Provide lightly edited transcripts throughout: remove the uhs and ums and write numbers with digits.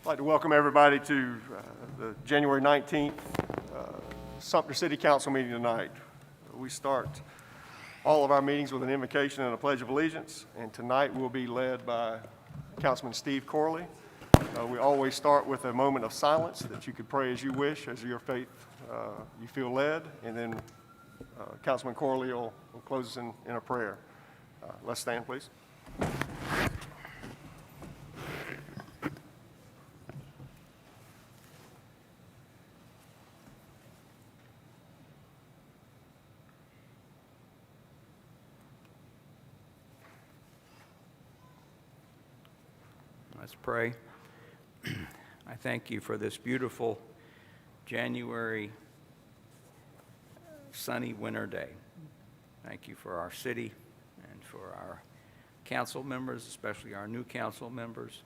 I'd like to welcome everybody to the January 19th Sumter City Council meeting tonight. We start all of our meetings with an invocation and a pledge of allegiance, and tonight we'll be led by Councilman Steve Corley. We always start with a moment of silence that you could pray as you wish, as your faith you feel led, and then Councilman Corley will close us in a prayer. Let's stand, please. Let's pray. I thank you for this beautiful January sunny winter day. Thank you for our city and for our council members, especially our new council members,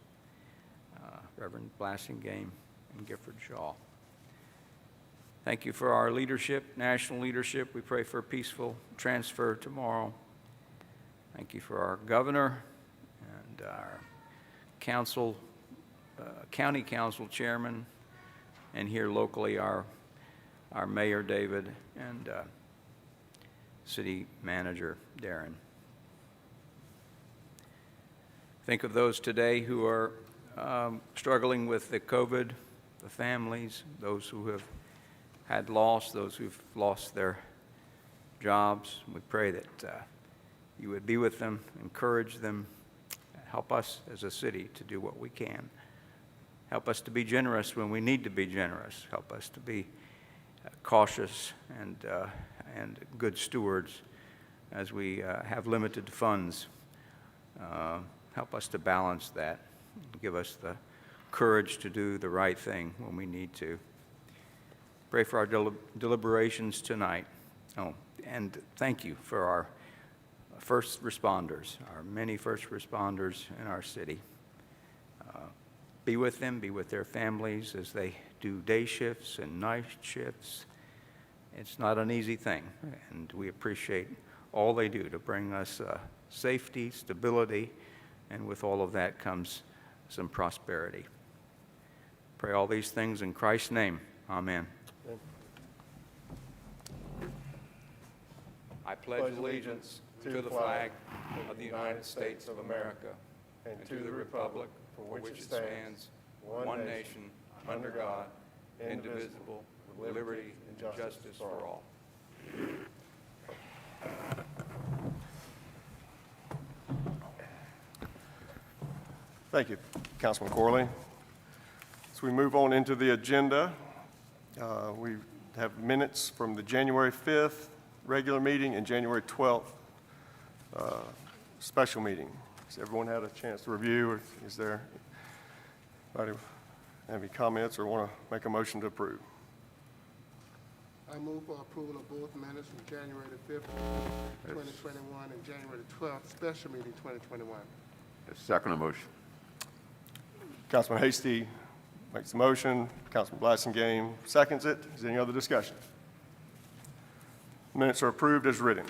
Reverend Blassingame and Gifford Shaw. Thank you for our leadership, national leadership. We pray for a peaceful transfer tomorrow. Thank you for our governor and our county council chairman, and here locally our mayor David and city manager Darren. Think of those today who are struggling with the COVID, the families, those who have had loss, those who've lost their jobs. We pray that you would be with them, encourage them. Help us as a city to do what we can. Help us to be generous when we need to be generous. Help us to be cautious and good stewards as we have limited funds. Help us to balance that. Give us the courage to do the right thing when we need to. Pray for our deliberations tonight. Oh, and thank you for our first responders, our many first responders in our city. Be with them, be with their families as they do day shifts and night shifts. It's not an easy thing, and we appreciate all they do to bring us safety, stability, and with all of that comes some prosperity. Pray all these things in Christ's name. Amen. Amen. I pledge allegiance to the flag of the United States of America and to the republic for which it stands, one nation, under God, indivisible, with liberty and justice for all. Thank you, Councilman Corley. As we move on into the agenda, we have minutes from the January 5th regular meeting and January 12th special meeting. Has everyone had a chance to review, or is there anybody have any comments or want to make a motion to approve? I move for approval of both minutes from January the 5th, 2021 and January the 12th, special meeting 2021. Second motion. Councilman Hasty makes the motion. Councilman Blassingame seconds it. Is there any other discussion? Minutes are approved as written.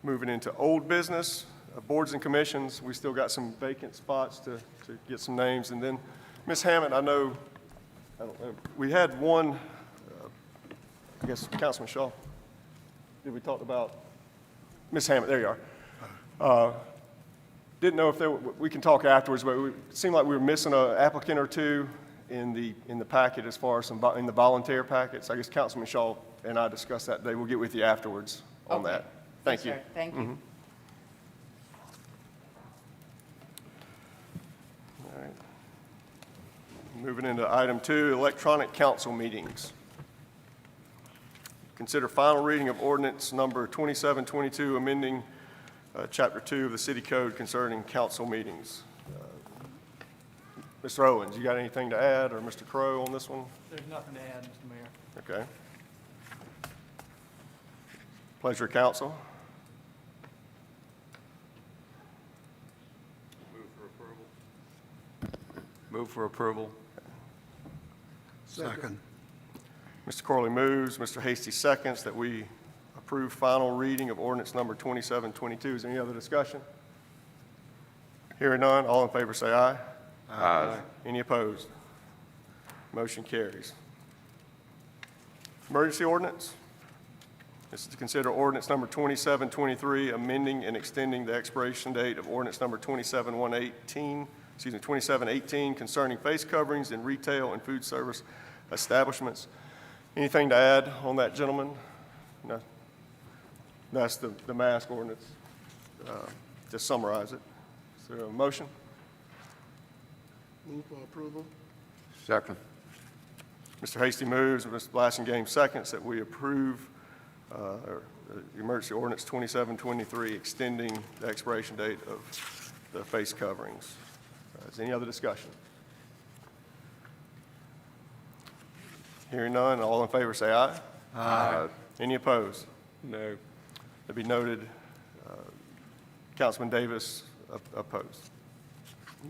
Moving into old business, boards and commissions, we still got some vacant spots to get some names. And then Ms. Hammond, I don't know, we had one, I guess Councilman Shaw, did we talk about? Ms. Hammond, there you are. Didn't know if we can talk afterwards, but it seemed like we were missing an applicant or two in the packet as far as in the volunteer packets. I guess Councilman Shaw and I discussed that today. We'll get with you afterwards on that. Thank you. Sir. Thank you. All right. Moving into item 2, electronic council meetings. Consider final reading of ordinance number 2722, amending Chapter 2 of the City Code concerning council meetings. Mr. Owens, you got anything to add, or Mr. Crow on this one? There's nothing to add, Mr. Mayor. Okay. Pleasure of council. Move for approval. Second. Mr. Corley moves, Mr. Hasty seconds that we approve final reading of ordinance number 2722. Is there any other discussion? Hearing none, all in favor say aye. Aye. Any opposed? Motion carries. Emergency ordinance. This is to consider ordinance number 2723, amending and extending the expiration date of ordinance number 2718 concerning face coverings in retail and food service establishments. Anything to add on that, gentlemen? No? That's the mask ordinance. Just summarize it. Is there a motion? Move for approval. Second. Mr. Hasty moves, and Mr. Blassingame seconds that we approve emergency ordinance 2723, extending the expiration date of the face coverings. Is there any other discussion? Hearing none, all in favor say aye. Aye. Any opposed? No. To be noted, Councilman Davis opposed.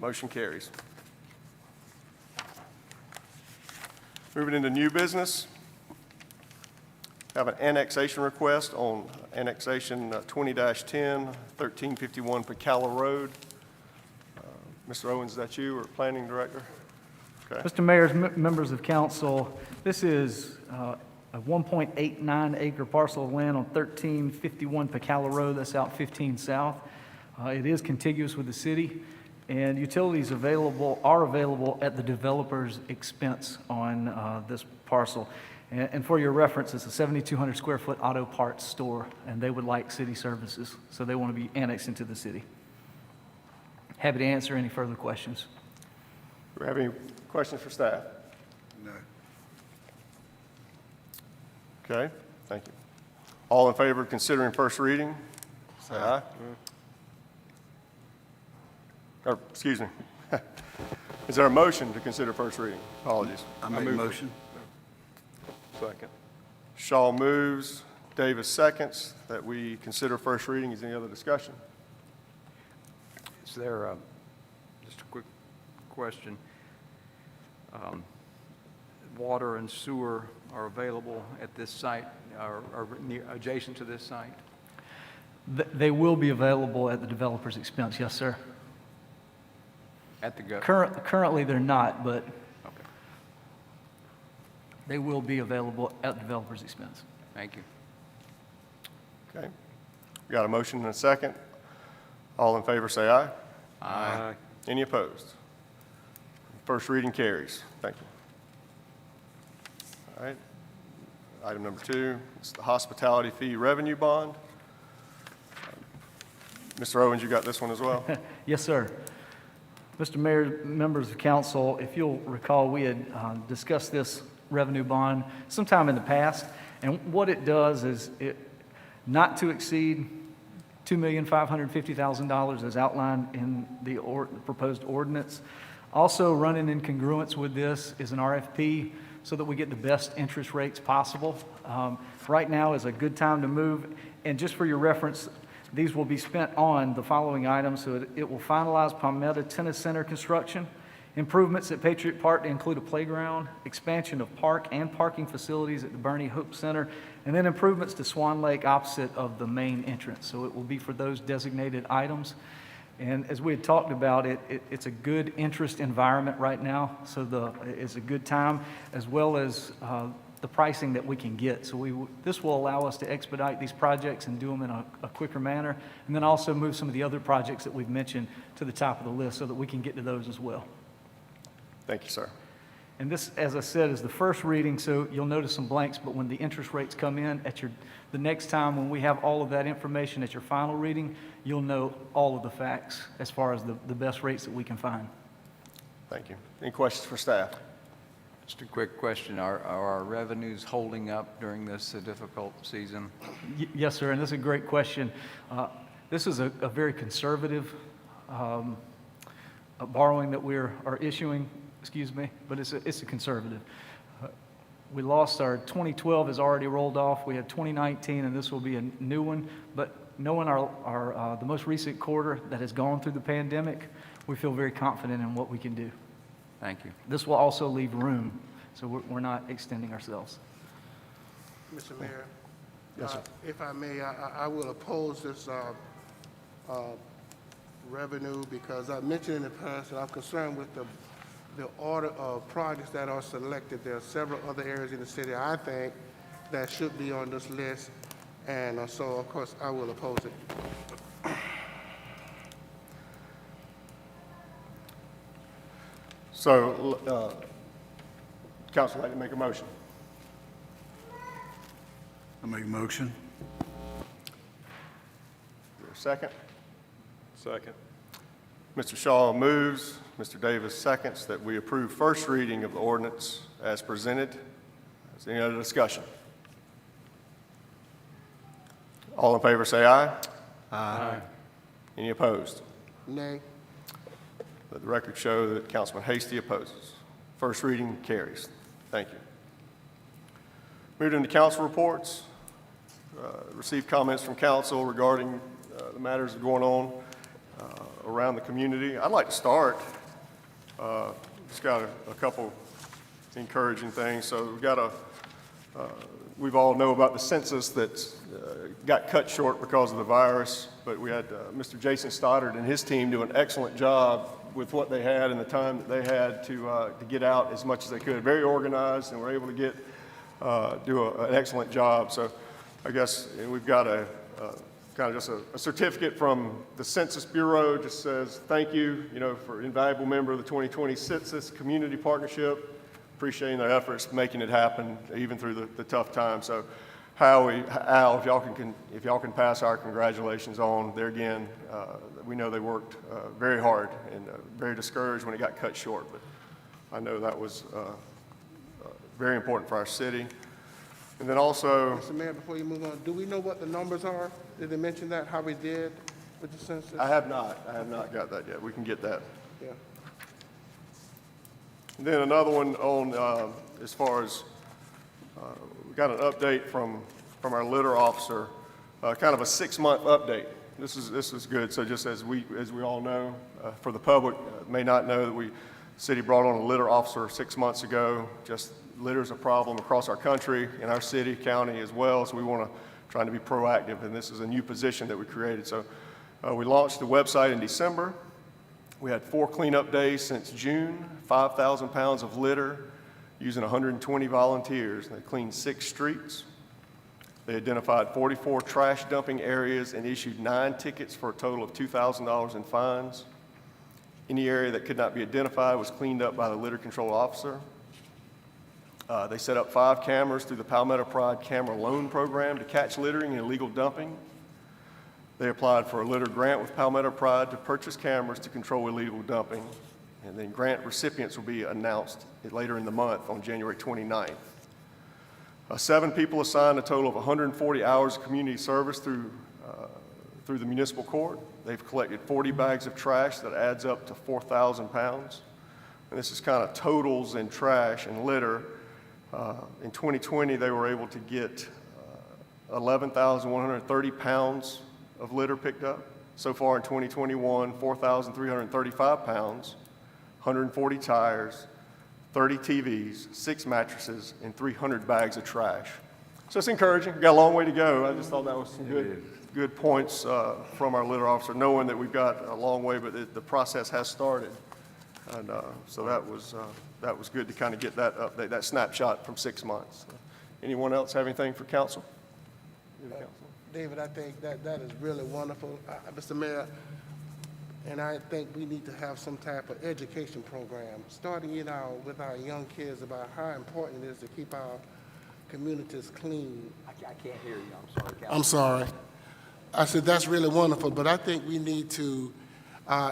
Motion carries. Moving into new business, have an annexation request on annexation 20-10, 1351 Pacala Road. Mr. Owens, is that you, or Planning Director? Okay. Mr. Mayor, members of council, this is a 1.89 acre parcel of land on 1351 Pacala Road. That's out 15 South. It is contiguous with the city, and utilities are available at the developer's expense on this parcel. And for your reference, it's a 7,200 square foot auto parts store, and they would like city services, so they want to be annexed into the city. Happy to answer any further questions. Do we have any questions for staff? No. Okay, thank you. All in favor of considering first reading, say aye. Or, excuse me. Is there a motion to consider first reading? Apologies. I make a motion. Second. Shaw moves, Davis seconds, that we consider first reading. Is there any other discussion? Is there, just a quick question. Water and sewer are available at this site, are adjacent to this site? They will be available at the developer's expense, yes, sir. At the Currently, they're not, but Okay, they will be available at the developer's expense. thank you. Okay. We got a motion and a second. All in favor say aye. Aye. Any opposed? First reading carries. Thank you. All right. Item number 2, it's the hospitality fee revenue bond. Mr. Owens, you got this one as well? Yes, sir. Mr. Mayor, members of council, if you'll recall, we had discussed this revenue bond sometime in the past, and what it does is it not to exceed $2,550,000 as outlined in the proposed ordinance. Also running in congruence with this is an RFP so that we get the best interest rates possible. Right now is a good time to move, and just for your reference, these will be spent on the following items. So it will finalize Palmetto Tennis Center construction, improvements at Patriot Park to include a playground, expansion of park and parking facilities at the Bernie Hope Center, and then improvements to Swan Lake opposite of the main entrance. So it will be for those designated items. And as we had talked about, it's a good interest environment right now, so it's a good time, as well as the pricing that we can get. So this will allow us to expedite these projects and do them in a quicker manner, and then also move some of the other projects that we've mentioned to the top of the list so that we can get to those as well. Thank you, sir. And this, as I said, is the first reading, so you'll notice some blanks, but when the interest rates come in the next time when we have all of that information at your final reading, you'll know all of the facts as far as the best rates that we can find. Thank you. Any questions for staff? Just a quick question, are our revenues holding up during this difficult season? Yes, sir, and this is a great question. This is a very conservative borrowing that we are issuing, but it's a conservative. We lost our 2012 has already rolled off. We had 2019, and this will be a new one. But knowing the most recent quarter that has gone through the pandemic, we feel very confident in what we can do. Thank you. This will also leave room, so we're not extending ourselves. Mr. Mayor? Yes, sir. If I may, I will oppose this revenue, because I mentioned in the past that I'm concerned with the order of projects that are selected. There are several other areas in the city, I think, that should be on this list, and so, of course, I will oppose it. So, council, like to make a motion? I make a motion. Is there a second? Second. Mr. Shaw moves, Mr. Davis seconds that we approve first reading of the ordinance as presented. Is there any other discussion? All in favor say aye. Aye. Any opposed? Nay. Let the record show that Councilman Hasty opposes. First reading carries. Thank you. Moving into council reports. Received comments from council regarding the matters going on around the community. I'd like to start. Just got a couple encouraging things. So we've all know about the census that got cut short because of the virus, but we had Mr. Jason Stoddard and his team do an excellent job with what they had and the time that they had to get out as much as they could. Very organized, and were able to do an excellent job. So I guess we've got kind of just a certificate from the Census Bureau. Just says thank you, for invaluable member of the 2020 Census Community Partnership. Appreciating their efforts making it happen even through the tough times. So Al, if y'all can pass our congratulations on there again. We know they worked very hard and very discouraged when it got cut short, but I know that was very important for our city. And then also, Mr. Mayor, before you move on, do we know what the numbers are? Did they mention that, how we did with the census? I have not got that yet. We can get that. Yeah. And then another one on, as far as, we got an update from our litter officer, kind of a 6-month update. This is good. So just as we all know, for the public may not know that the city brought on a litter officer 6 months ago. Just litter is a problem across our country, in our city, county as well. So we want to try to be proactive, and this is a new position that we created. So we launched the website in December. We had 4 cleanup days since June, 5,000 pounds of litter, using 120 volunteers. They cleaned 6 streets. They identified 44 trash dumping areas and issued 9 tickets for a total of $2,000 in fines. Any area that could not be identified was cleaned up by the litter control officer. They set up 5 cameras through the Palmetto Pride Camera Loan Program to catch littering and illegal dumping. They applied for a litter grant with Palmetto Pride to purchase cameras to control illegal dumping. And then grant recipients will be announced later in the month on January 29th. 7 people assigned a total of 140 hours of community service through the municipal court. They've collected 40 bags of trash that adds up to 4,000 pounds. And this is kind of totals in trash and litter. In 2020, they were able to get 11,130 pounds of litter picked up. So far in 2021, 4,335 pounds, 140 tires, 30 TVs, 6 mattresses, and 300 bags of trash. So it's encouraging. We've got a long way to go. I just thought that was some good points from our litter officer, knowing that we've got a long way, but the process has started. And so that was good to kind of get that update, that snapshot from 6 months. Anyone else have anything for council? David, I think that is really wonderful, Mr. Mayor, and I think we need to have some type of education program, starting with our young kids about how important it is to keep our communities clean. I can't hear you. I'm sorry, Councilman. I'm sorry. I said that's really wonderful, but I think we need to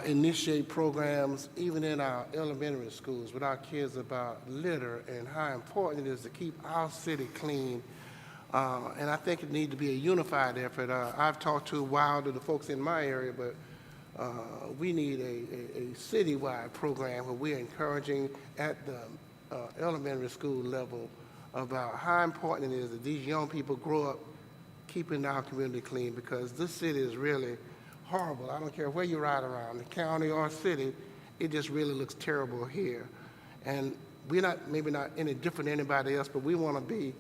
initiate programs even in our elementary schools with our kids about litter and how important it is to keep our city clean. And I think it needs to be a unified effort. I've talked to a while to the folks in my area, but we need a citywide program where we're encouraging at the elementary school level about how important it is that these young people grow up keeping our community clean, because this city is really horrible. I don't care where you ride around, the county or city, it just really looks terrible here. And we're maybe not any different than anybody else, but we want to be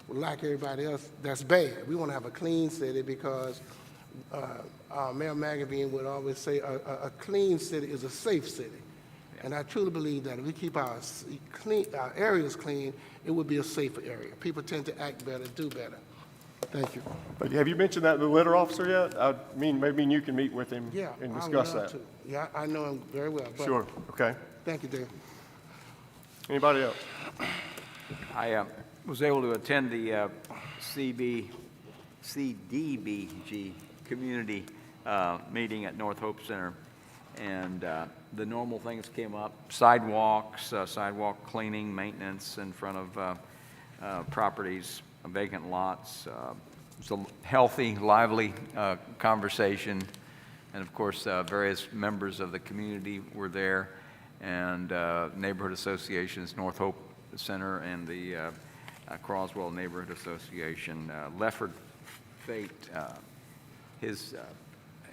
like everybody else that's bad. We want to have a clean city because Mayor McAveen would always say, a clean city is a safe city. And I truly believe that if we keep our areas clean, it would be a safer area. People tend to act better, do better. Thank you. But have you mentioned that to the litter officer yet? I mean, maybe you can meet with him Yeah, and I would discuss love that. to. Yeah, I know him very well. but- Sure, okay. Thank you, Dave. Anybody else? I was able to attend the Cdbg community meeting at North Hope Center, and the normal things came up: sidewalks, sidewalk cleaning, maintenance in front of properties, vacant lots. It was a healthy, lively conversation, and of course, various members of the community were there, and neighborhood associations, North Hope Center and the Croswell Neighborhood Association. Lefford Fate,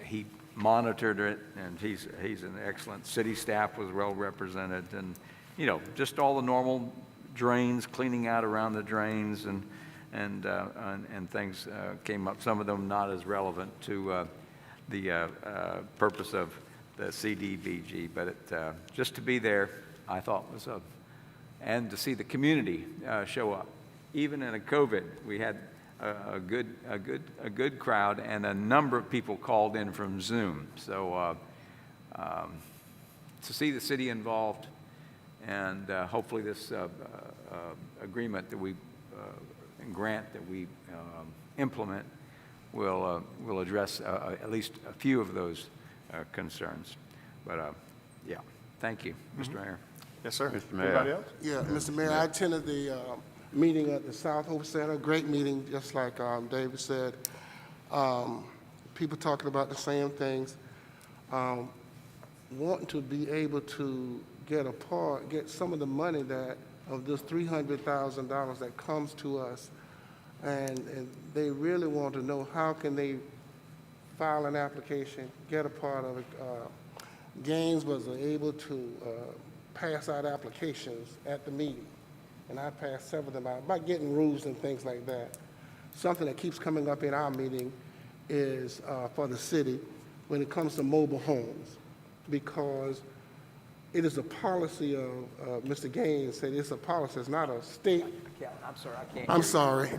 he monitored it, and he's an excellent. City staff was well represented, and just all the normal drains, cleaning out around the drains, and things came up. Some of them not as relevant to the purpose of the CDBG, but just to be there, I thought was and to see the community show up, even in a COVID, we had a good crowd, and a number of people called in from Zoom. So to see the city involved, and hopefully this agreement that we and grant that we implement will address at least a few of those concerns. But yeah, thank you, Mr. Mayor. Yes, sir. Mr. Mayor. Anybody else? Yeah, Mr. Mayor, I attended the meeting at the South Hope Center, great meeting, just like David said. People talking about the same things. Wanting to be able to get some of the money of this $300,000 that comes to us, and they really want to know how can they file an application, get a part of it. Gaines was able to pass out applications at the meeting, and I passed several of them out, about getting rules and things like that. Something that keeps coming up in our meeting is for the city when it comes to mobile homes, because it is a policy of, Mr. Gaines said it's a policy, it's not a state. I'm sorry, I can't. I'm sorry.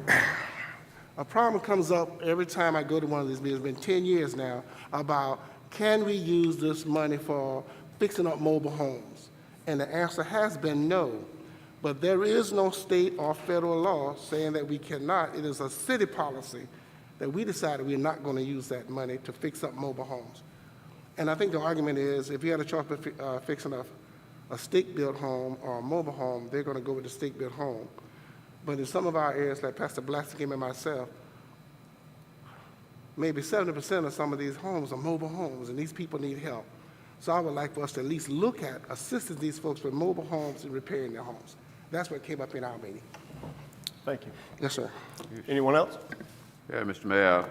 A problem comes up every time I go to one of these meetings, it's been 10 years now, about can we use this money for fixing up mobile homes? And the answer has been no. But there is no state or federal law saying that we cannot. It is a city policy that we decided we're not going to use that money to fix up mobile homes. And I think the argument is if you had a choice between fixing a stick-built home or a mobile home, they're going to go with the stick-built home. But in some of our areas, like Pastor Blassikim and myself, maybe 70% of some of these homes are mobile homes, and these people need help. So I would like for us to at least look at assisting these folks with mobile homes and repairing their homes. That's what came up in our meeting. Thank you. Yes, sir. Anyone else? Yeah, Mr. Mayor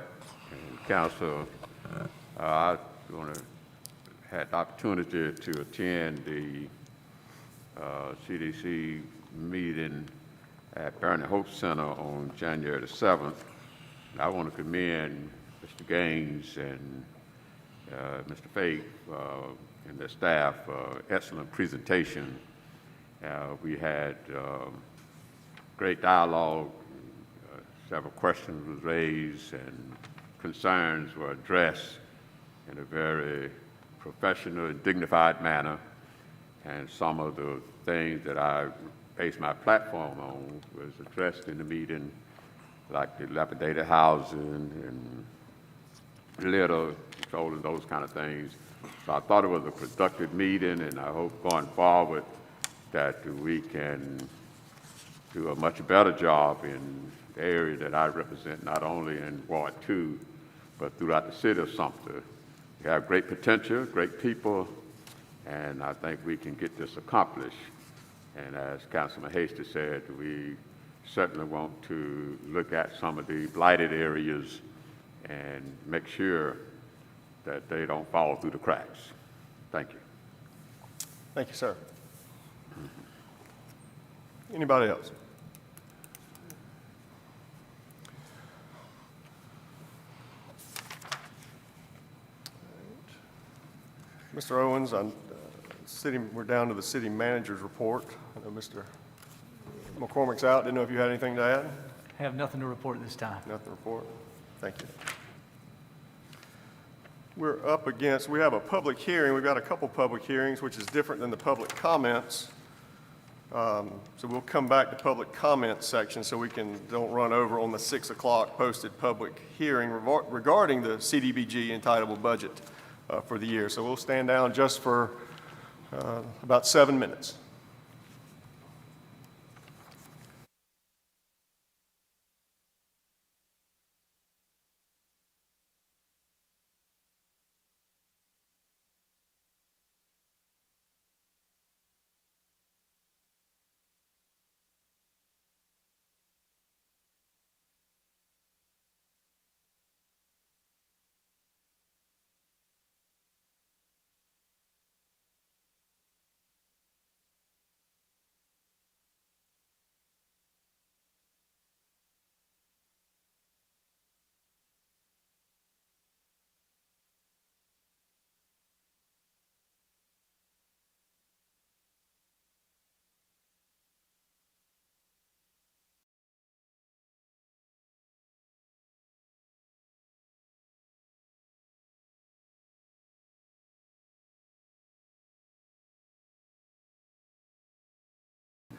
and Council, I had the opportunity to attend the CDC meeting at Barney Hope Center on January the 7th. I want to commend Mr. Gaines and Mr. Fake and their staff, excellent presentation. We had great dialogue, several questions were raised and concerns were addressed in a very professional and dignified manner. And some of the things that I based my platform on was addressed in the meeting, like the dilapidated housing and litter control and those kind of things. So I thought it was a productive meeting, and I hope going forward that we can do a much better job in the area that I represent, not only in Ward 2, but throughout the city of Sumter. We have great potential, great people, and I think we can get this accomplished. And as Councilman Hasty said, we certainly want to look at some of the blighted areas and make sure that they don't fall through the cracks. Thank you. Thank you, sir. Anybody else? Mr. Owens, we're down to the city manager's report. I know Mr. McCormick's out. Didn't know if you had anything to add? Have nothing to report at this time. Nothing to report. Thank you. We're up against, we have a public hearing. We've got a couple public hearings, which is different than the public comments. So we'll come back to public comments section so we don't run over on the 6 o'clock posted public hearing regarding the Cdbg entitlement budget for the year. So we'll stand down just for about 7 minutes.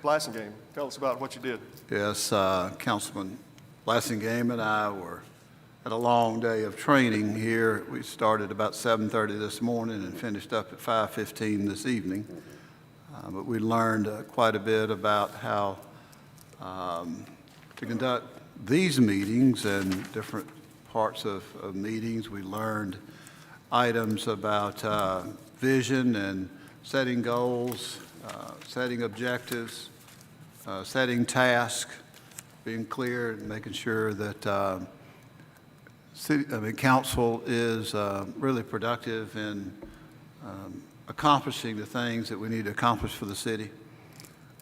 Blassingame, tell us about what you did. Yes, Councilman Blassingame and I had a long day of training here. We started about 7:30 this morning and finished up at 5:15 this evening. But we learned quite a bit about how to conduct these meetings and different parts of meetings. We learned items about vision and setting goals, setting objectives, setting tasks, being clear and making sure that council is really productive in accomplishing the things that we need to accomplish for the city.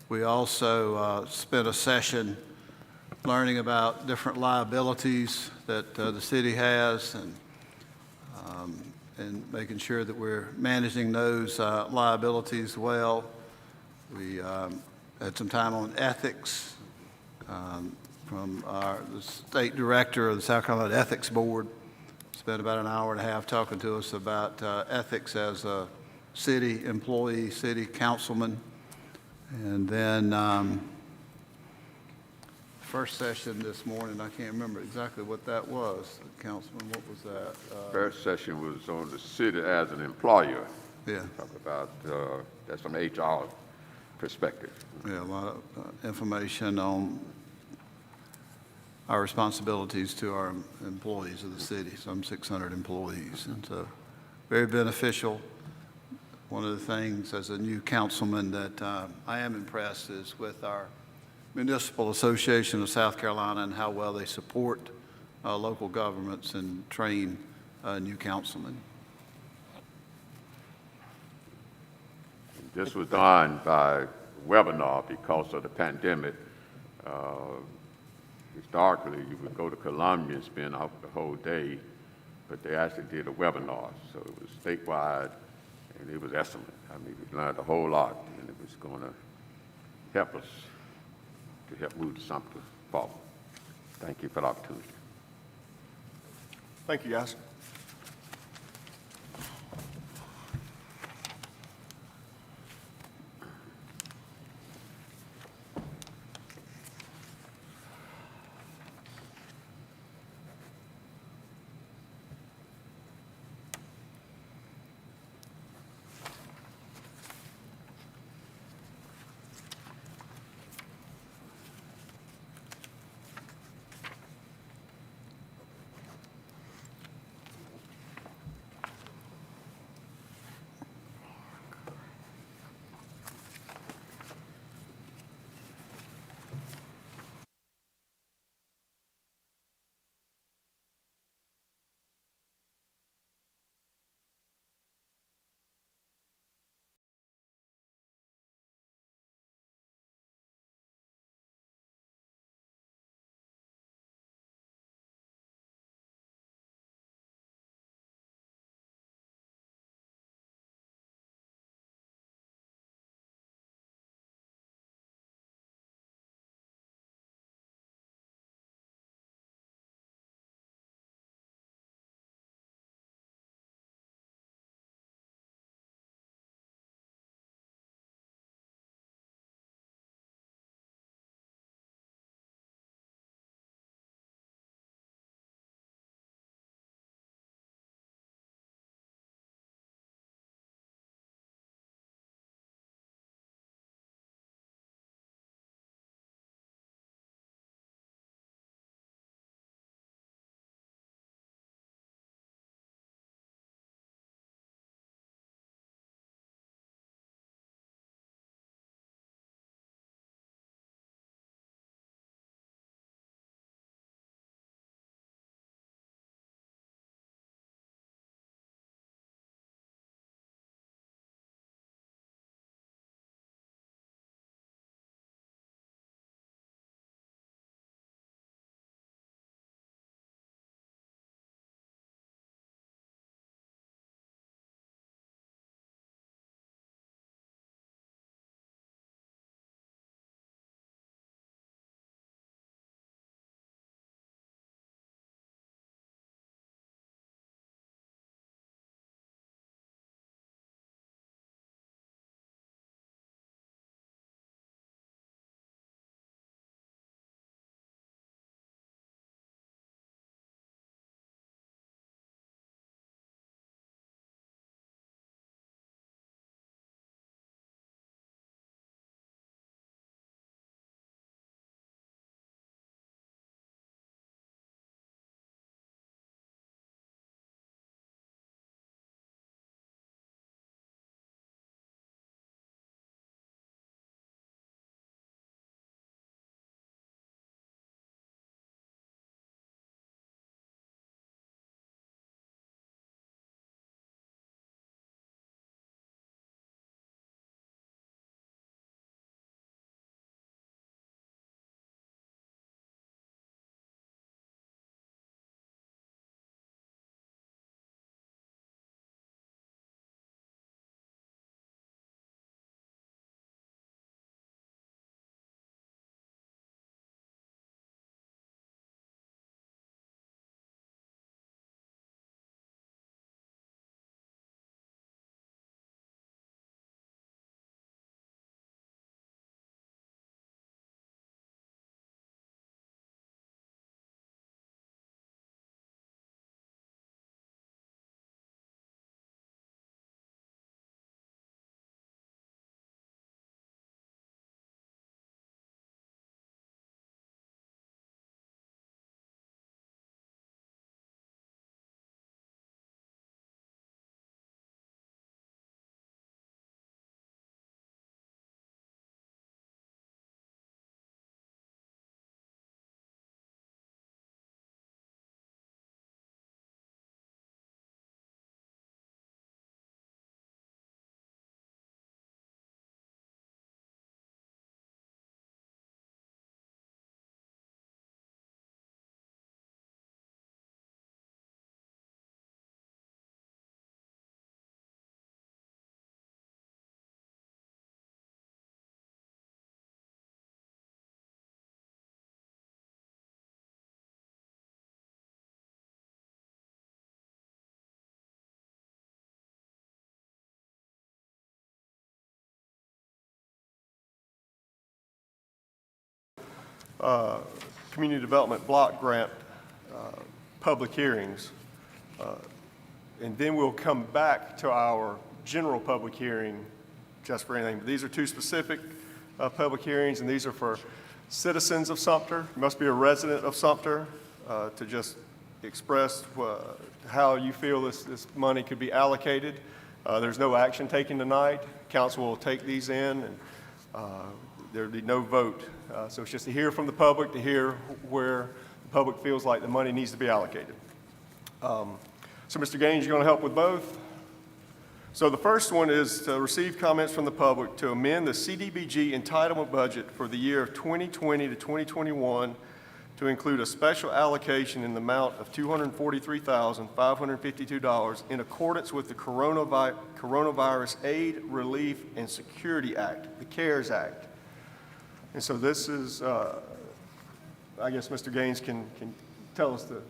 We also spent a session learning about different liabilities that the city has and making sure that we're managing those liabilities well. We had some time on ethics from the state director of the South Carolina Ethics Board. Spent about an hour and a half talking to us about ethics as a city employee, city councilman. And then first session this morning, I can't remember exactly what that was. Councilman, what was that? First session was on the city as an employer. Yeah. Talk about, that's from the HR perspective. Yeah, a lot of information on our responsibilities to our employees of the city, some 600 employees. And so very beneficial. One of the things as a new councilman that I am impressed is with our Municipal Association of South Carolina and how well they support local governments and train new councilmen. This was done by webinar because of the pandemic. Historically, you would go to Columbia and spend out the whole day, but they actually did a webinar. So it was statewide, and it was excellent. I mean, we learned a whole lot, and it was going to help us to help move the Sumter forward. Thank you for the opportunity. Thank you, guys. community development block grant public hearings. And then we'll come back to our general public hearing just for anything. But these are two specific public hearings, and these are for citizens of Sumter. You must be a resident of Sumter to just express how you feel this money could be allocated. There's no action taken tonight. Council will take these in, and there'll be no vote. So it's just to hear from the public, to hear where the public feels like the money needs to be allocated. So Mr. Gaines, you're going to help with both? So the first one is to receive comments from the public to amend the Cdbg entitlement budget for the year of 2020 to 2021 to include a special allocation in the amount of $243,552 in accordance with the Coronavirus Aid, Relief, and Security Act, the CARES Act. And so this is, I guess Mr. Gaines can tell us the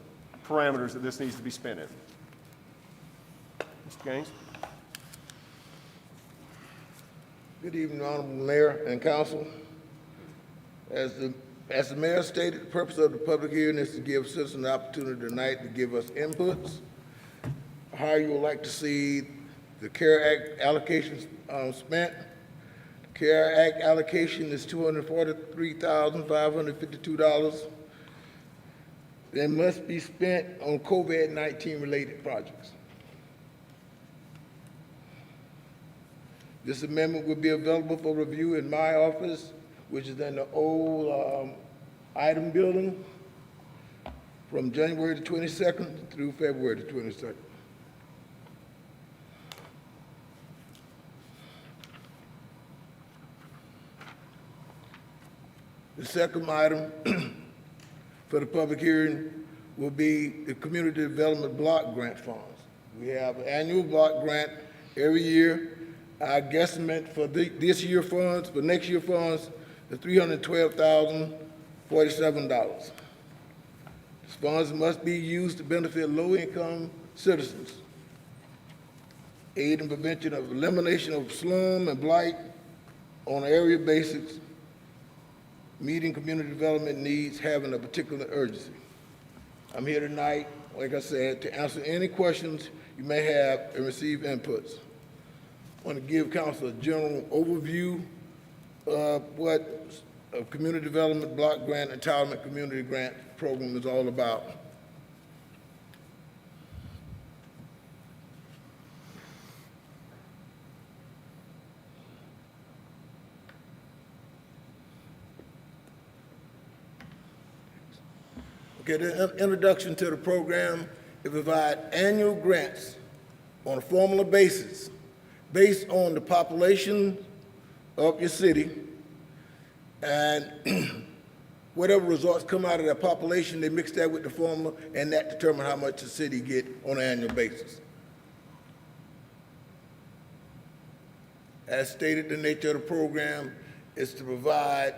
parameters that this needs to be spent in. Mr. Gaines? Good evening, Honorable Mayor and Council. As the mayor stated, the purpose of the public hearing is to give citizens an opportunity tonight to give us inputs, how you would like to see the CARE Act allocations spent. The CARE Act allocation is $243,552. That must be spent on COVID-19 related projects. This amendment will be available for review in my office, which is in the old item building, from January the 22nd through February the 22nd. The second item for the public hearing will be the Community Development Block Grant Funds. We have an annual block grant every year. Our guesstimate for this year funds, for next year funds, is $312,047. These funds must be used to benefit low-income citizens, aid in prevention of elimination of slum and blight on an area basis, meeting community development needs having a particular urgency. I'm here tonight, like I said, to answer any questions you may have and receive inputs. I want to give council a general overview of what a community development block grant entitlement community grant program is all about. Okay, the introduction to the program, it provides annual grants on a formula basis based on the population of your city, and whatever results come out of that population, they mix that with the formula, and that determines how much the city get on an annual basis. As stated, the nature of the program is to provide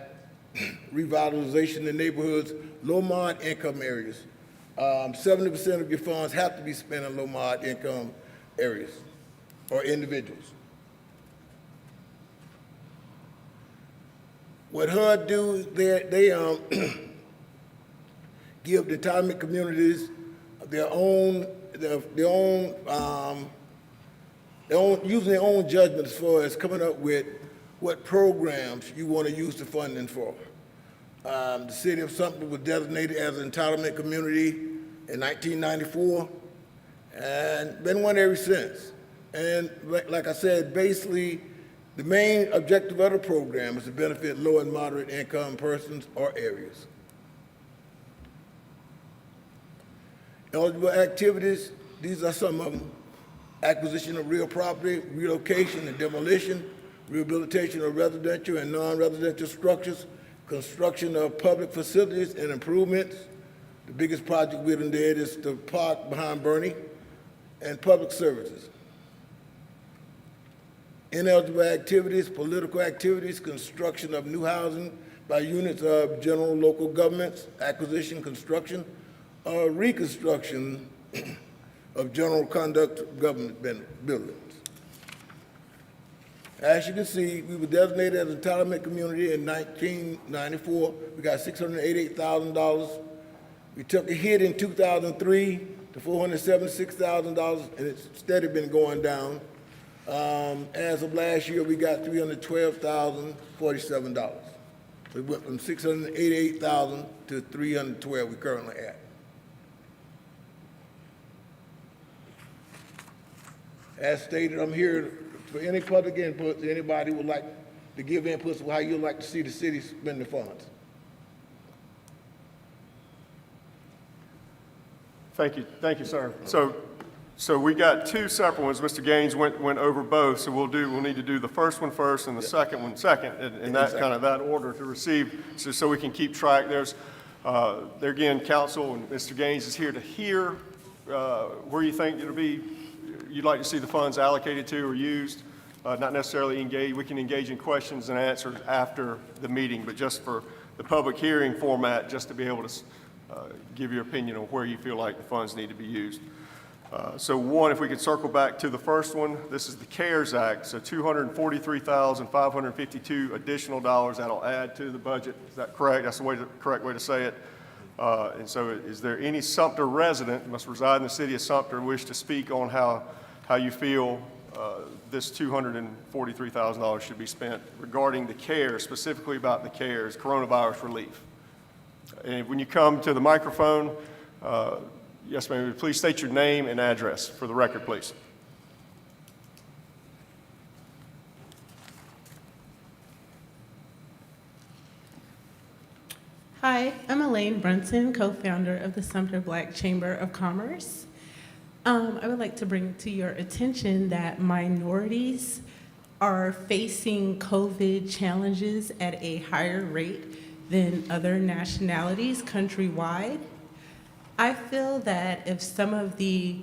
revitalization in neighborhoods, low-mod income areas. 70% of your funds have to be spent in low-mod income areas or individuals. What HUD do, they give the entitlement communities using their own judgment as far as coming up with what programs you want to use the funding for. The city of Sumter was designated as an entitlement community in 1994, and been one ever since. And like I said, basically, the main objective of the program is to benefit low and moderate income persons or areas. Eligible activities, these are some of them: acquisition of real property, relocation and demolition, rehabilitation of residential and non-residential structures, construction of public facilities and improvements. The biggest project we done did is the park behind Bernie, and public services. Ineligible activities, political activities, construction of new housing by units of general local governments, acquisition, construction, or reconstruction of general conduct government buildings. As you can see, we were designated as an entitlement community in 1994. We got $688,000. We took a hit in 2003 to $476,000, and it's steady been going down. As of last year, we got $312,047. We went from $688,000 to $312 we currently at. As stated, I'm here for any public input, anybody would like to give inputs on how you'd like to see the city spend the funds. Thank you, sir. So we got two separate ones. Mr. Gaines went over both, so we'll need to do the first one first and the second one second, in that kind of that order to receive, so we can keep track. There again, council and Mr. Gaines is here to hear where you think you'd like to see the funds allocated to or used. Not necessarily engage. We can engage in questions and answers after the meeting, but just for the public hearing format, just to be able to give your opinion on where you feel like the funds need to be used. So one, if we could circle back to the first one, this is the CARES Act, so $243,552 additional dollars that'll add to the budget. Is that correct? That's the correct way to say it. And so is there any Sumter resident who must reside in the city of Sumter and wish to speak on how you feel this $243,000 should be spent regarding the CARES, specifically about the CARES, coronavirus relief? And when you come to the microphone, yes, ma'am, please state your name and address for the record, please. Hi, I'm Elaine Brunson, co-founder of the Sumter Black Chamber of Commerce. I would like to bring to your attention that minorities are facing COVID challenges at a higher rate than other nationalities countrywide. I feel that if some of the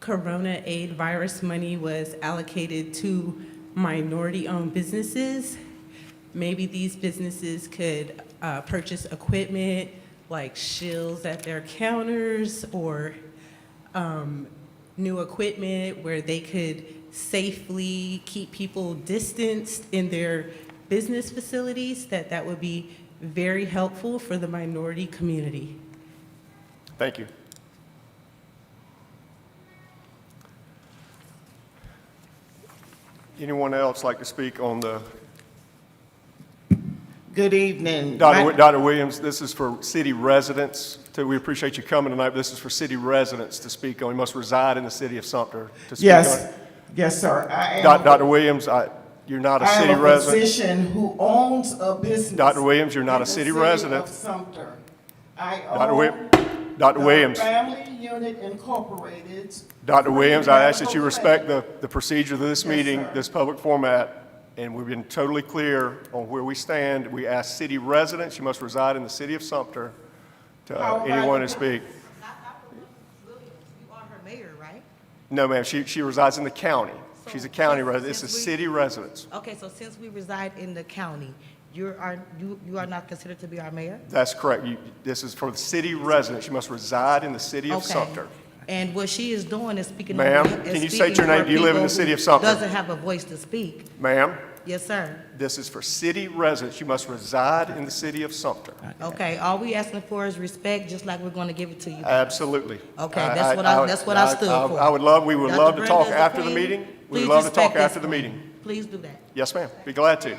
Corona aid virus money was allocated to minority-owned businesses, maybe these businesses could purchase equipment like shields at their counters or new equipment where they could safely keep people distanced in their business facilities, that would be very helpful for the minority community. Thank you. Anyone else like to speak on the? Good evening. Dr. Williams, this is for city residents. We appreciate you coming tonight. But this is for city residents to speak on. You must reside in the city of Sumter to speak Yes, on. yes, sir. Dr. Williams, you're not a city resident. I am a physician who owns a business. Dr. Williams, you're not a city resident. Of Sumter. I Dr. Williams. Family Unit Incorporated. Dr. Williams, I ask that you respect the procedure of this Yes, meeting, sir. this public format, and we've been totally clear on where we stand. We ask city residents, you must reside in the city of Sumter, to anyone to speak. You are her mayor, right? No, ma'am, she resides in the county. She's a county So resident. This is since we- city residents. Okay, so since we reside in the county, you are not considered to be our mayor? That's correct. This is for the city residents. You must reside in the city of Okay. Sumter. And what she is doing is speaking. Ma'am, on- is can you speaking state your name? for Do you live in the people city of who Sumter? Doesn't have a voice to speak. Ma'am, Yes, sir. this is for city residents. You must reside in the city of Sumter. Okay, all we asking for is respect, just like we're going to give it to you. Absolutely. Okay, that's what I stood for. We would Dr. love to talk Brenda is a after the queen. meeting. We Please would love to talk respect this after the queen. meeting. Please do that. Yes, ma'am. Be glad to.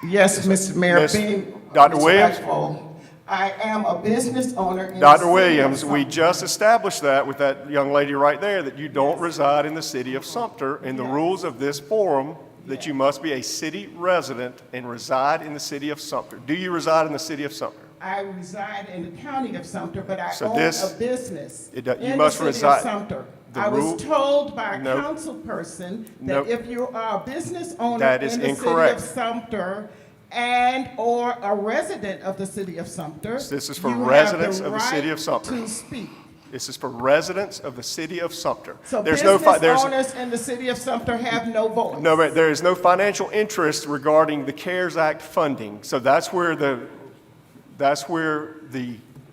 Yes, Mr. Mayor. Miss- Being Dr. Williams? respectful, I am a business owner in the Dr. city of Williams, we Sumter. just established that with that young lady right there, that you don't reside in the city of Sumter. In the rules of this forum, that you must be a city resident and reside in the city of Sumter. Do you reside in the city of Sumter? I reside in the county of Sumter, but I So own this- a business it do- you in must the city reside- of Sumter. the I rule- was told by a Nope. council person Nope. that if you are a business owner That in is the incorrect. city of Sumter and/or a resident of the city of Sumter, This is for you have residents of the city of right Sumter. to speak. This is for residents of the city of Sumter. So There's business owners in the city of Sumter have no voice. No, but there is no financial interest regarding the CARES Act funding. So that's where the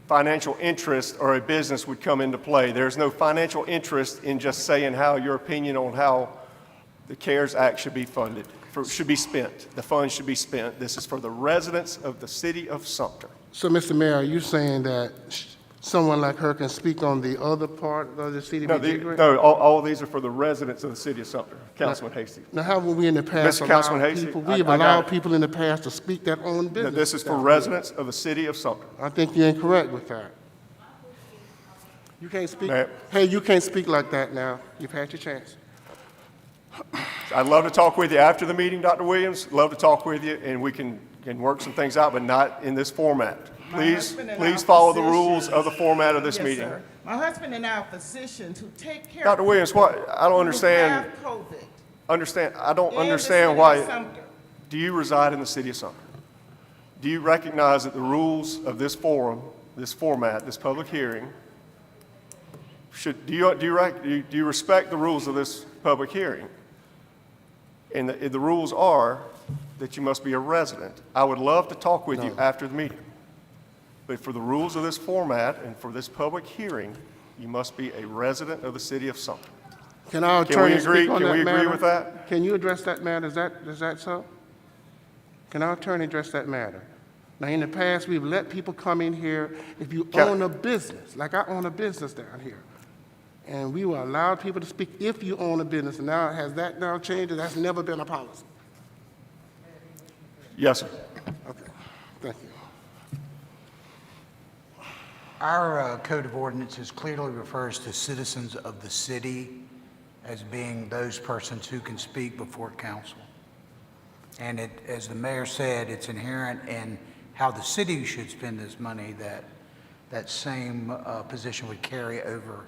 financial interest or a business would come into play. There's no financial interest in just saying how your opinion on how The CARES Act should be funded, should be spent. The funds should be spent. This is for the residents of the city of Sumter. So, Mr. Mayor, are you saying that someone like her can speak on the other part of the CDBG grant? No, all of these are for the residents of the city of Sumter. Councilman Hasty. Now, haven't we in the past Mr. Councilman allowed Hasty, people, I we've got allowed it. people in the past to speak their own No, business? this is for residents of the city of Sumter. I think you're incorrect with that. You can't speak, Ma'am. hey, you can't speak like that now. You've had your chance. I'd love to talk with you after the meeting, Dr. Williams. Love to talk with you, and we can work some things out, but not in this format. Please, husband and please I follow the physicians. rules of the format of this Yes, meeting. sir. My husband and I are physicians who take care Dr. of Williams, what, I don't who understand, have COVID I don't in the understand city why, of Sumter. do you reside in the city of Sumter? Do you recognize that the rules of this forum, this format, this public hearing, do you respect the rules of this public hearing? And the rules are that you must be a resident. I would love to talk with you after the meeting. But for the rules of this format and for this public hearing, you must be a resident of the city of Sumter. Can our Can we attorney agree? speak on Can that we matter? agree with that? Can you address that matter? Is that so? Can our attorney address that matter? Now, in the past, we've let people come in here, if you own a business, like I own a business down here, and we will allow people to speak if you own a business, and now, has that now changed? That's never been a policy. Yes, sir. Okay, thank you. Our code of ordinances clearly refers to citizens of the city as being those persons who can speak before council. And it, as the mayor said, it's inherent in how the city should spend this money that that same position would carry over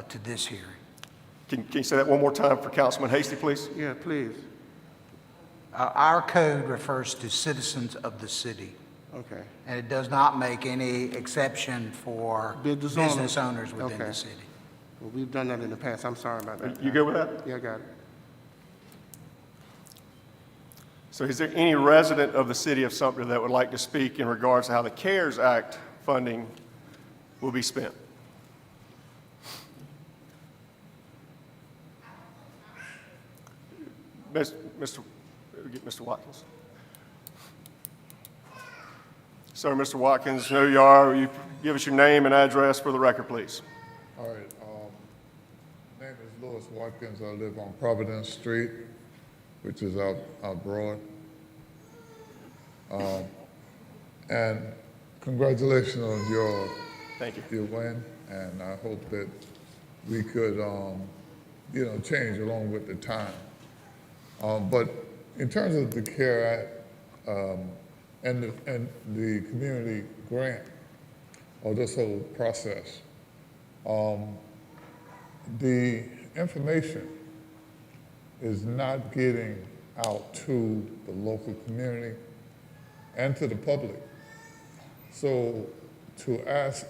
to this hearing. Can you say that one more time for Councilman Hasty, please? Yeah, please. Our code refers to citizens of the city, Okay. and it does not make any exception for business owners within Okay. the city. Well, we've done that in the past. I'm sorry about that. You good with that? Yeah, I got it. So is there any resident of the city of Sumter that would like to speak in regards to how the CARES Act funding will be spent? Mr. Watkins. Sir, Mr. Watkins, who you are, will you give us your name and address for the record, please? All right, name is Louis Watkins. I live on Providence Street, which is out broad. And congratulations on Thank you. your win, and I hope that we could, change along with the time. But in terms of the CARE Act and the community grant, or this whole process, the information is not getting out to the local community and to the public. So to ask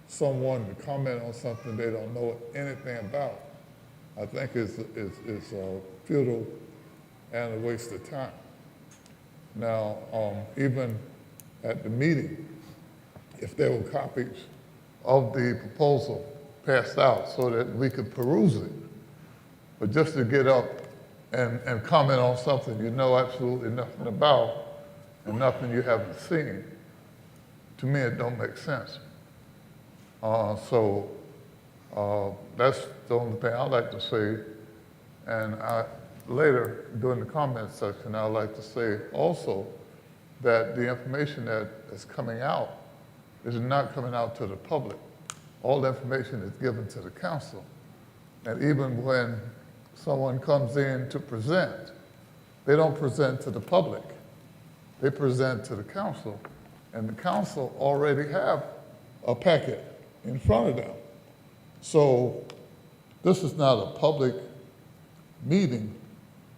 someone to comment on something they don't know anything about, I think is futile and a waste of time. Now, even at the meeting, if there were copies of the proposal passed out so that we could peruse it, but just to get up and comment on something you know absolutely nothing about and nothing you haven't seen, to me it don't make sense. So that's the only thing I'd like to say. And later, during the comment section, I'd like to say also that the information that is coming out is not coming out to the public. All the information is given to the council. And even when someone comes in to present, they don't present to the public. They present to the council. And the council already have a packet in front of them. So this is not a public meeting.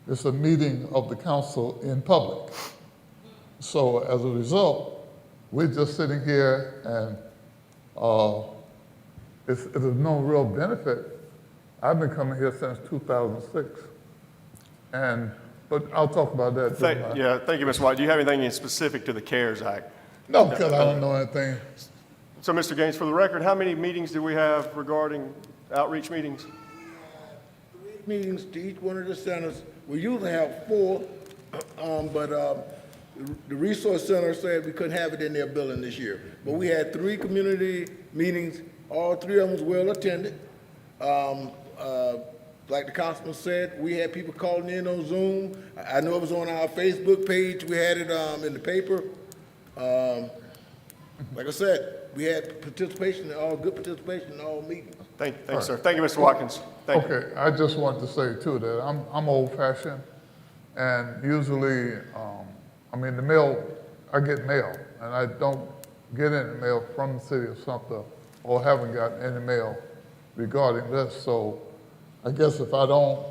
It's a meeting of the council in public. So as a result, we're just sitting here and there's no real benefit. I've been coming here since 2006. But I'll talk about that. Thank you, Mr. White. Do you have anything specific to the CARES Act? No, because I don't know anything. So, Mr. Gaines, for the record, how many meetings do we have regarding outreach meetings? 3 meetings to each one of the centers. We usually have 4, but the resource center said we couldn't have it in their building this year. But we had 3 community meetings. All 3 of them was well attended. Like the councilman said, we had people calling in on Zoom. I know it was on our Facebook page. We had it in the paper. Like I said, we had participation, good participation in all meetings. Thank you, sir. Thank you, Mr. Watkins. Thank you. Okay, I just wanted to say too that I'm old-fashioned, and usually, the mail, I get mail, and I don't get any mail from the city of Sumter, or haven't gotten any mail regarding this. So I guess if I don't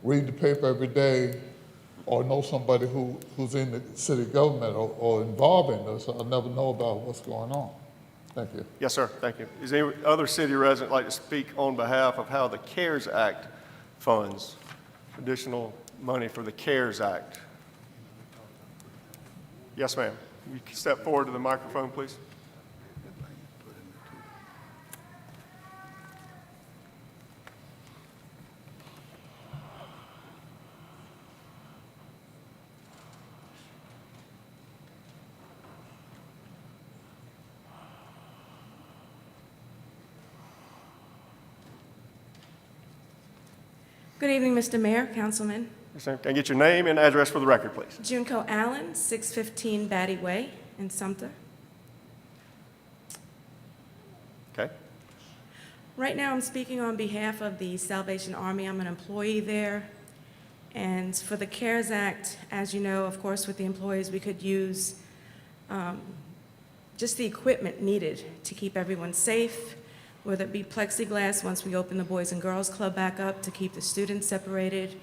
read the paper every day or know somebody who's in the city government or involved in this, I'll never know about what's going on. Thank you. Yes, sir. Thank you. Is any other city resident like to speak on behalf of how the CARES Act funds additional money for the CARES Act? Yes, ma'am. You can step forward to the microphone, please. Good evening, Mr. Mayor, Councilman. Yes, ma'am. Can I get your name and address for the record, please? Junko Allen, 615 Batty Way in Sumter. Okay. Right now, I'm speaking on behalf of the Salvation Army. I'm an employee there. And for the CARES Act, as you know, of course, with the employees, we could use just the equipment needed to keep everyone safe, whether it be plexiglass once we open the Boys and Girls Club back up to keep the students separated,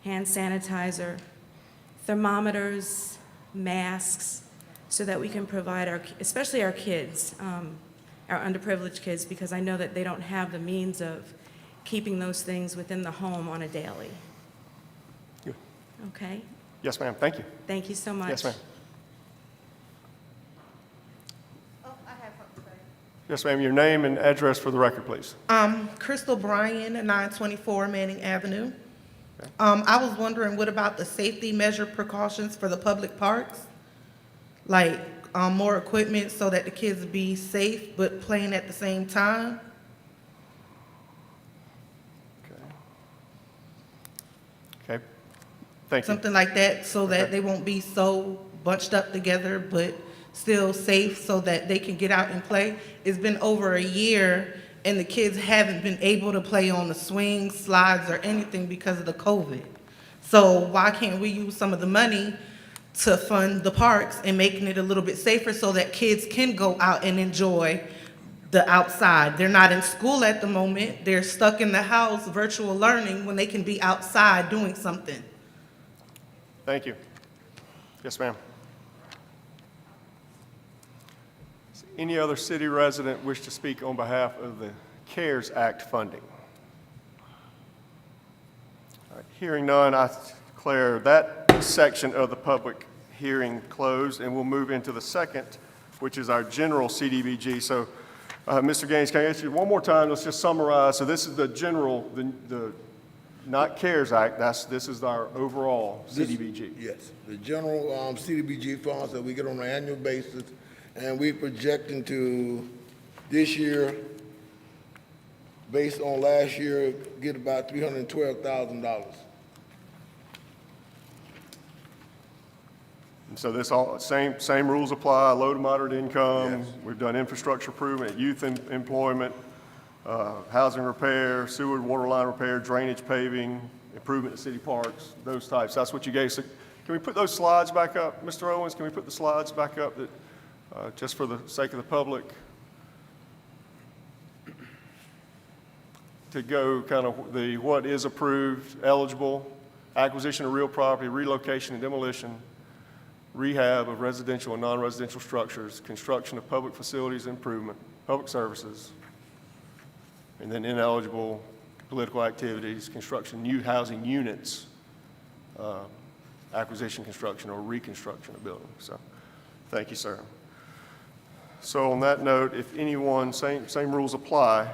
hand sanitizer, thermometers, masks, so that we can provide especially our kids, our underprivileged kids, because I know that they don't have the means of keeping those things within the home on a daily. Good. Okay? Yes, ma'am. Thank you. Thank you so much. Yes, ma'am. Yes, ma'am. Your name and address for the record, please. Crystal Bryan, 924 Manning Avenue. I was wondering, what about the safety measure precautions for the public parks? Like more equipment so that the kids be safe but playing at the same time? Okay. Thank you. Something like that, so that they won't be so bunched up together but still safe so that they can get out and play. It's been over a year and the kids haven't been able to play on the swings, slides, or anything because of the COVID. So why can't we use some of the money to fund the parks and making it a little bit safer so that kids can go out and enjoy the outside? They're not in school at the moment. They're stuck in the house, virtual learning, when they can be outside doing something. Thank you. Yes, ma'am. Does any other city resident wish to speak on behalf of the CARES Act funding? All right, hearing none, I declare that section of the public hearing closed, and we'll move into the second, which is our general CDBG. So, Mr. Gaines, can I ask you one more time? Let's just summarize. So this is the general, the not CARES Act. This is our overall CDBG. Yes, the general CDBG funds that we get on an annual basis, and we projecting to this year, based on last year, get about $312,000. And so this all, same rules apply, low to moderate income. Yes. We've done infrastructure improvement, youth employment, housing repair, sewer water line repair, drainage paving, improvement in city parks, those types. That's what you gave. So can we put those slides back up? Mr. Owens, can we put the slides back up that, just for the sake of the public? To go kind of the what is approved, eligible, acquisition of real property, relocation and demolition, rehab of residential and non-residential structures, construction of public facilities improvement, public services, and then ineligible political activities, construction, new housing units, acquisition, construction, or reconstruction of buildings. So, thank you, sir. So on that note, if anyone, same rules apply.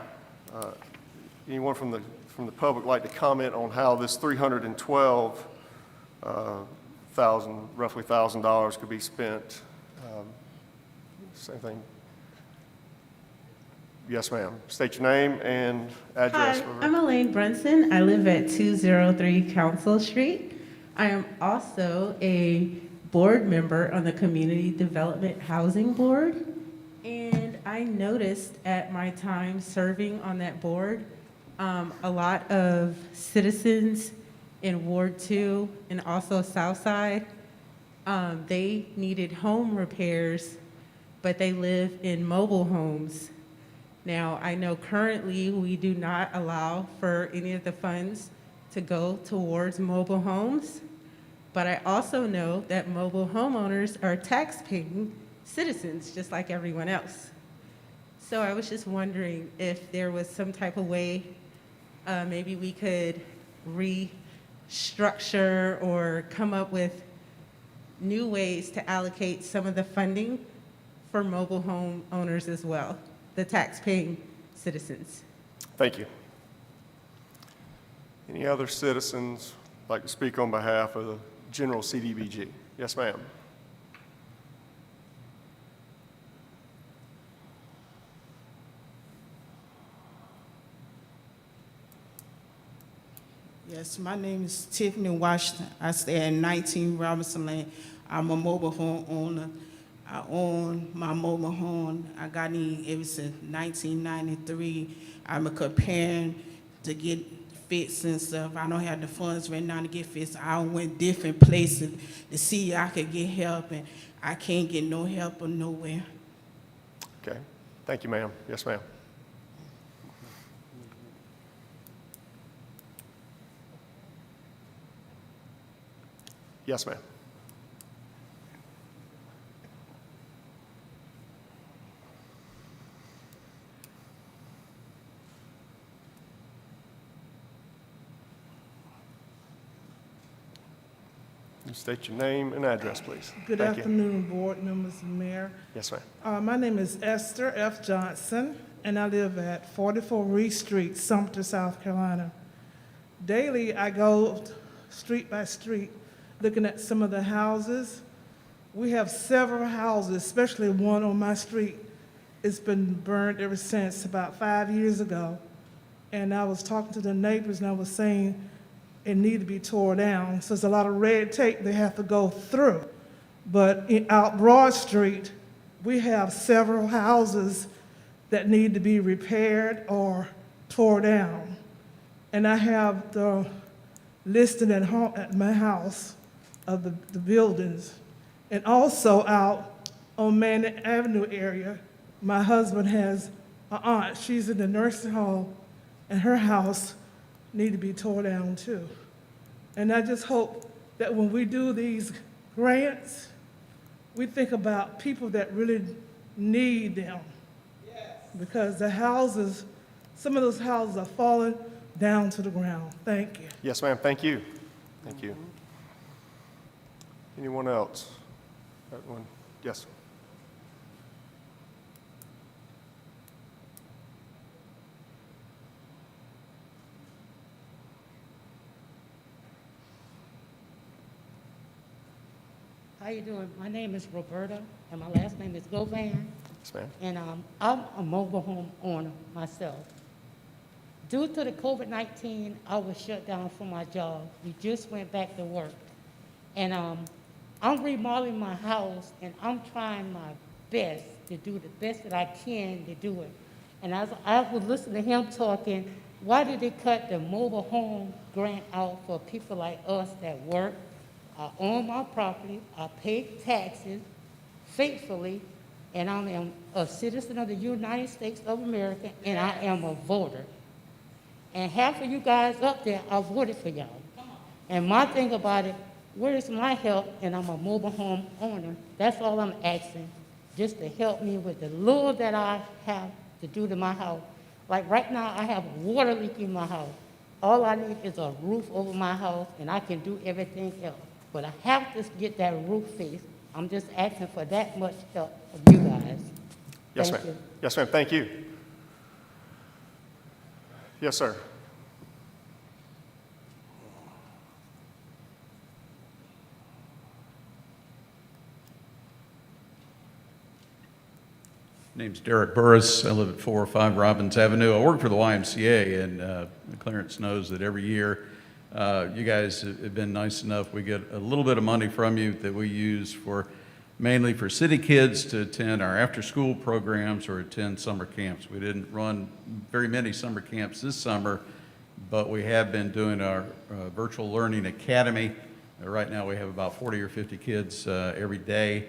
Anyone from from the public like to comment on how this $312,000, roughly $1,000 could be spent? Same thing. Yes, ma'am. State your name and address. Hi, for I'm Elaine Brunson. I live at 203 Council Street. I am also a board member on the Community Development Housing Board. And I noticed at my time serving on that board, a lot of citizens in Ward 2 and also Southside, they needed home repairs, but they live in mobile homes. Now, I know currently we do not allow for any of the funds to go towards mobile homes, but I also know that mobile homeowners are tax-paying citizens, just like everyone else. So I was just wondering if there was some type of way, maybe we could restructure or come up with new ways to allocate some of the funding for mobile home owners as well, the tax-paying citizens. Thank you. Any other citizens like to speak on behalf of the general CDBG? Yes, ma'am. Yes, my name is Tiffany Washington. I stay at 19 Robinson Lane. I'm a mobile home owner. I own my mobile home. I got in ever since 1993. I'm preparing to get fixed and stuff. I don't have the funds right now to get fixed. I went different places to see if I could get help, and I can't get no help or nowhere. Okay. Thank you, ma'am. Yes, ma'am. Yes, ma'am. You state your name and address, please. Good Thank you. afternoon, board members and mayor. Yes, ma'am. My name is Esther F. Johnson, and I live at 44 Reed Street, Sumter, South Carolina. Daily, I go street by street, looking at some of the houses. We have several houses, especially one on my street. It's been burned ever since, about 5 years ago. And I was talking to the neighbors, and I was saying it needed to be tore down. So there's a lot of red tape they have to go through. But out Broad Street, we have several houses that need to be repaired or tore down. And I have the listed at my house of the buildings. And also out on Main Avenue area, my husband has an aunt. She's in the nursing home, and her house need to be tore down too. And I just hope that when we do these grants, we think about people that really need them. Yes. Because the houses, some of those houses are falling down to the ground. Thank you. Yes, ma'am. Thank you. Thank you. Anyone else? That one. Yes. How you doing? My name is Roberta, and my last name is Govan. Yes, ma'am. And I'm a mobile home owner myself. Due to the COVID-19, I was shut down from my job. We just went back to work. And I'm remodeling my house, and I'm trying my best to do the best that I can to do it. And as I was listening to him talking, why did they cut the mobile home grant out for people like us that work? I own my property, I pay taxes faithfully, and I am a citizen of the United States of America, and I am a voter. And half of you guys up there, I voted for y'all. And my thing about it, where is my help? And I'm a mobile home owner. That's all I'm asking, just to help me with the little that I have to do to my house. Like right now, I have a water leak in my house. All I need is a roof over my house, and I can do everything else. But I have to get that roof fixed. I'm just asking for that much help from you guys. Yes, Thank ma'am. you. Yes, ma'am. Thank you. Yes, sir. name's Derek Burris. I live at 405 Robbins Avenue. I work for the YMCA, and Clarence knows that every year you guys have been nice enough. We get a little bit of money from you that we use mainly for city kids to attend our after-school programs or attend summer camps. We didn't run very many summer camps this summer, but we have been doing our virtual learning academy. Right now we have about 40 or 50 kids every day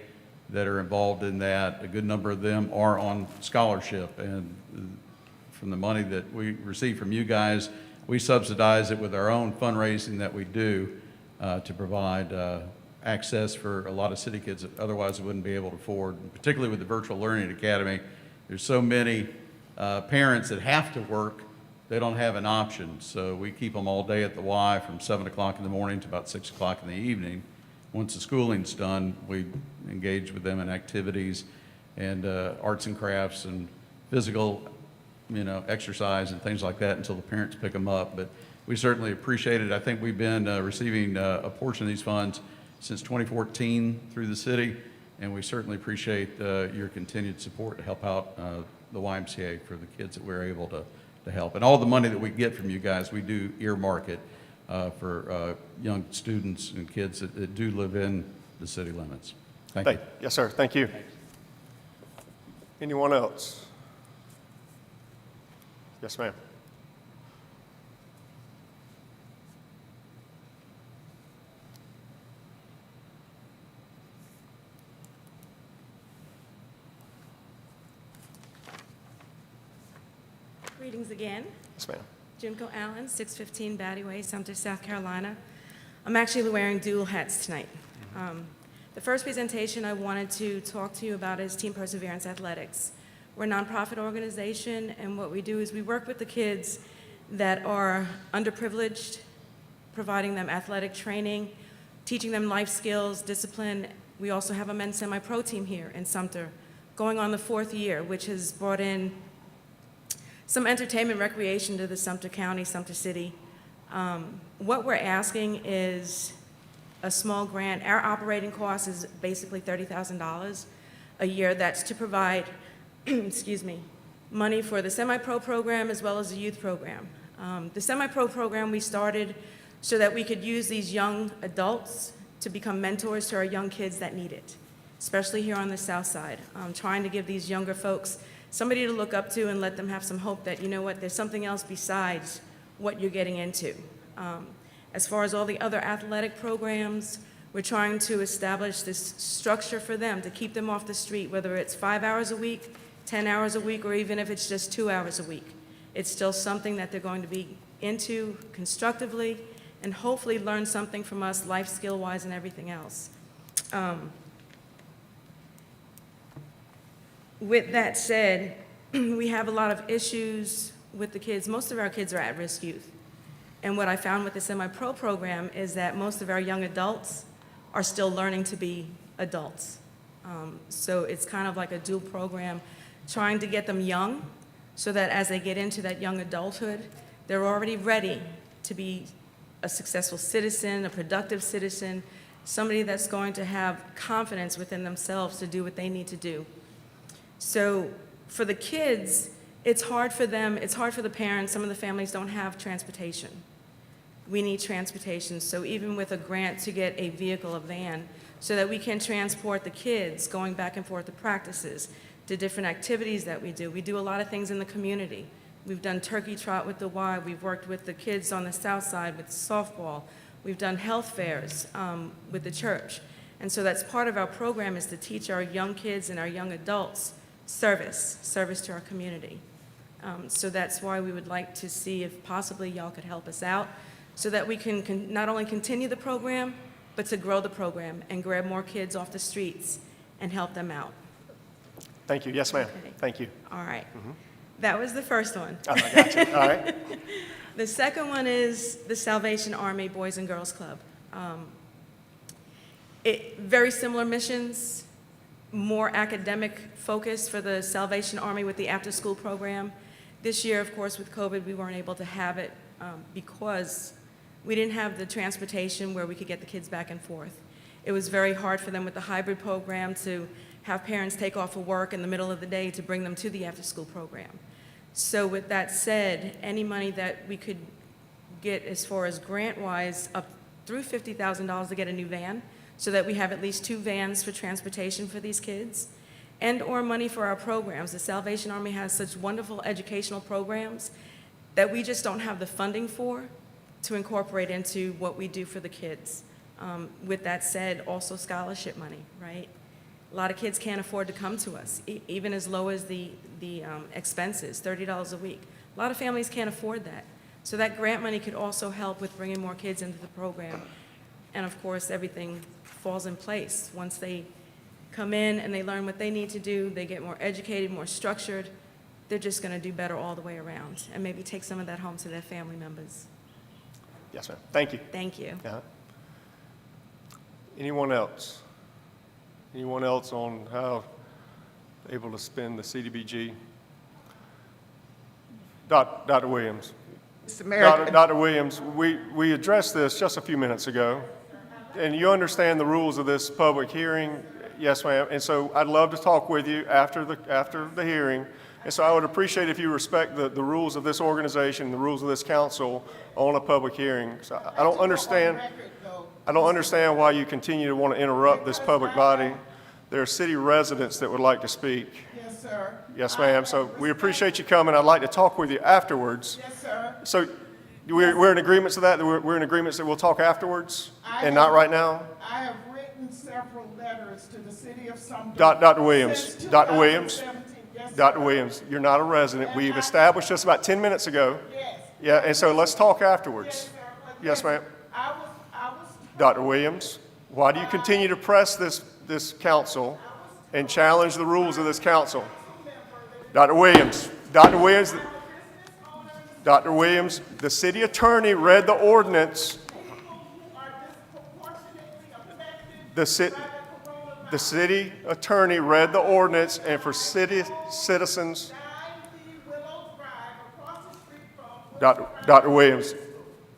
that are involved in that. A good number of them are on scholarship, and from the money that we receive from you guys, we subsidize it with our own fundraising that we do to provide access for a lot of city kids that otherwise wouldn't be able to afford. And particularly with the Virtual Learning Academy, there's so many parents that have to work, they don't have an option. So we keep them all day at the Y from 7 o'clock in the morning to about 6 o'clock in the evening. Once the schooling's done, we engage with them in activities and arts and crafts and physical, exercise and things like that until the parents pick them up. But we certainly appreciate it. I think we've been receiving a portion of these funds since 2014 through the city, and we certainly appreciate your continued support to help out the YMCA for the kids that we're able to help. And all the money that we get from you guys, we do earmark it for young students and kids that do live in the city limits. Thank you. Yes, sir. Thank you. Anyone else? Yes, ma'am. Greetings again. Yes, ma'am. Jimco Allen, 615 Batty Way, Sumter, South Carolina. I'm actually wearing dual hats tonight. The first presentation I wanted to talk to you about is Team Perseverance Athletics. We're a nonprofit organization, and what we do is we work with the kids that are underprivileged, providing them athletic training, teaching them life skills, discipline. We also have a men's semi-pro team here in Sumter, going on the 4th year, which has brought in some entertainment recreation to the Sumter County, Sumter City. What we're asking is a small grant. Our operating cost is basically $30,000 a year. That's to provide, excuse me, money for the semi-pro program as well as the youth program. The semi-pro program we started so that we could use these young adults to become mentors to our young kids that need it, especially here on the South Side. Trying to give these younger folks somebody to look up to and let them have some hope that, you know what, there's something else besides what you're getting into. As far as all the other athletic programs, we're trying to establish this structure for them to keep them off the street, whether it's 5 hours a week, 10 hours a week, or even if it's just 2 hours a week. It's still something that they're going to be into constructively and hopefully learn something from us life skill-wise and everything else. With that said, we have a lot of issues with the kids. Most of our kids are at-risk youth. And what I found with the semi-pro program is that most of our young adults are still learning to be adults. So it's kind of like a dual program, trying to get them young so that as they get into that young adulthood, they're already ready to be a successful citizen, a productive citizen, somebody that's going to have confidence within themselves to do what they need to do. So for the kids, it's hard for them, it's hard for the parents. Some of the families don't have transportation. We need transportation, so even with a grant to get a vehicle, a van, so that we can transport the kids going back and forth to practices, to different activities that we do. We do a lot of things in the community. We've done turkey trot with the Y. We've worked with the kids on the South Side with softball. We've done health fairs with the church. And so that's part of our program, is to teach our young kids and our young adults service to our community. So that's why we would like to see if possibly y'all could help us out so that we can not only continue the program, but to grow the program and grab more kids off the streets and help them out. Thank you. Yes, ma'am. Okay. Thank you. All right. That was the first one. Oh, I got you. All right. The second one is the Salvation Army Boys and Girls Club. Very similar missions, more academic focus for the Salvation Army with the after-school program. This year, of course, with COVID, we weren't able to have it because we didn't have the transportation where we could get the kids back and forth. It was very hard for them with the hybrid program to have parents take off of work in the middle of the day to bring them to the after-school program. So with that said, any money that we could get as far as grant-wise up through $50,000 to get a new van, so that we have at least 2 vans for transportation for these kids, and/or money for our programs. The Salvation Army has such wonderful educational programs that we just don't have the funding for to incorporate into what we do for the kids. With that said, also scholarship money, right? A lot of kids can't afford to come to us, even as low as the expenses, $30 a week. A lot of families can't afford that. So that grant money could also help with bringing more kids into the program. And of course, everything falls in place. Once they come in and they learn what they need to do, they get more educated, more structured, they're just going to do better all the way around and maybe take some of that home to their family members. Yes, ma'am. Thank you. Thank you. Anyone else? Anyone else on how able to spend the CDBG? Dr. Williams. Mr. Mayor. Dr. Williams, we addressed this just a few minutes ago, and you understand the rules of this public hearing. Yes, ma'am. And so I'd love to talk with you after the hearing. And so I would appreciate if you respect the rules of this organization, the rules of this council on a public hearing. So I don't understand why you continue to want to interrupt this public body. There are city residents that would like to speak. Yes, sir. Yes, ma'am. So we appreciate you coming. I'd like to talk with you afterwards. Yes, sir. So we're in agreement to that? We're in agreement that we'll talk afterwards and not right now? I have written several letters to the city of Sumter. Dr. Williams, since Dr. Williams, 2017. Yes, Dr. sir. Williams, you're not a resident. We've established this about 10 minutes ago. Yes. Yeah, and so let's talk afterwards. Yes, sir. Yes, ma'am. I was. Dr. Williams, why do you continue to press this council and challenge the rules of this council? Dr. Williams, Dr. Williams, Dr. Williams, the city attorney read the ordinance. The city attorney read the ordinance, and for city citizens. Dr. Williams,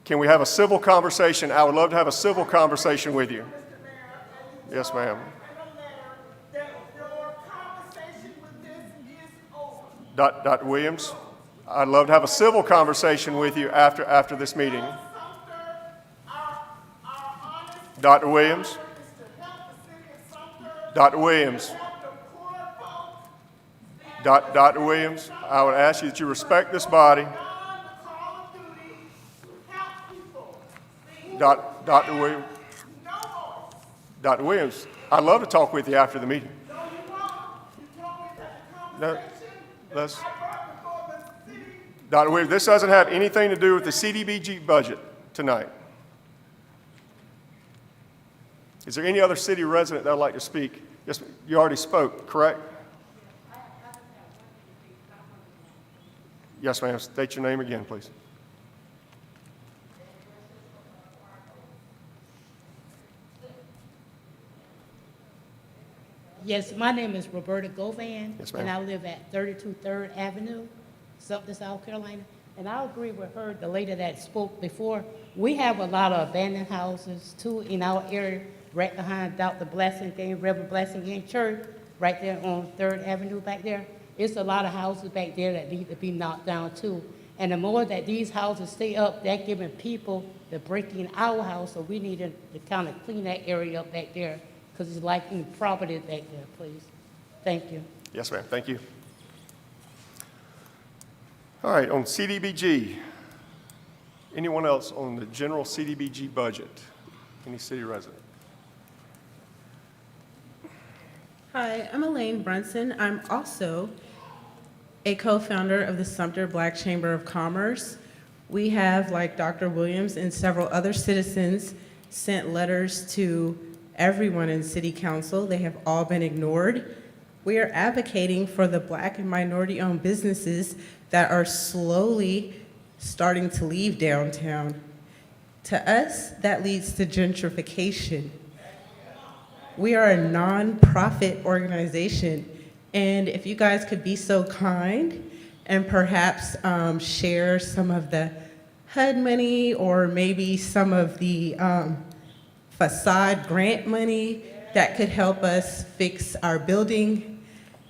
can we have a civil conversation? I would love to have a civil conversation with you. Yes, ma'am. Dr. Williams, I'd love to have a civil conversation with you after this meeting. Dr. Williams, Dr. Williams, Dr. Williams, I would ask you that you respect this body. Dr. Williams, Dr. Williams, I'd love to talk with you after the meeting. No, Dr. Williams, this doesn't have anything to do with the CDBG budget tonight. Is there any other city resident that would like to speak? Yes, you already spoke, correct? Yes, ma'am. State your name again, please. Yes, my name is Roberta Govan. Yes, ma'am. And I live at 32 3rd Avenue, Sumter, South Carolina. And I agree with her, the lady that spoke before. We have a lot of abandoned houses too in our area, right behind Dr. Blessing thing, Reverend Blessing in church, right there on 3rd Avenue back there. It's a lot of houses back there that need to be knocked down too. And the more that these houses stay up, they're giving people the break in our house, so we need to kind of clean that area up back there, because it's lacking property back there, please. Thank you. Yes, ma'am. Thank you. All right, on CDBG, anyone else on the general CDBG budget? Any city resident? Hi, I'm Elaine Brunson. I'm also a co-founder of the Sumter Black Chamber of Commerce. We have, like Dr. Williams and several other citizens, sent letters to everyone in City Council. They have all been ignored. We are advocating for the Black and minority-owned businesses that are slowly starting to leave downtown. To us, that leads to gentrification. We are a nonprofit organization, and if you guys could be so kind and perhaps share some of the HUD money or maybe some of the facade grant money that could help us fix our building,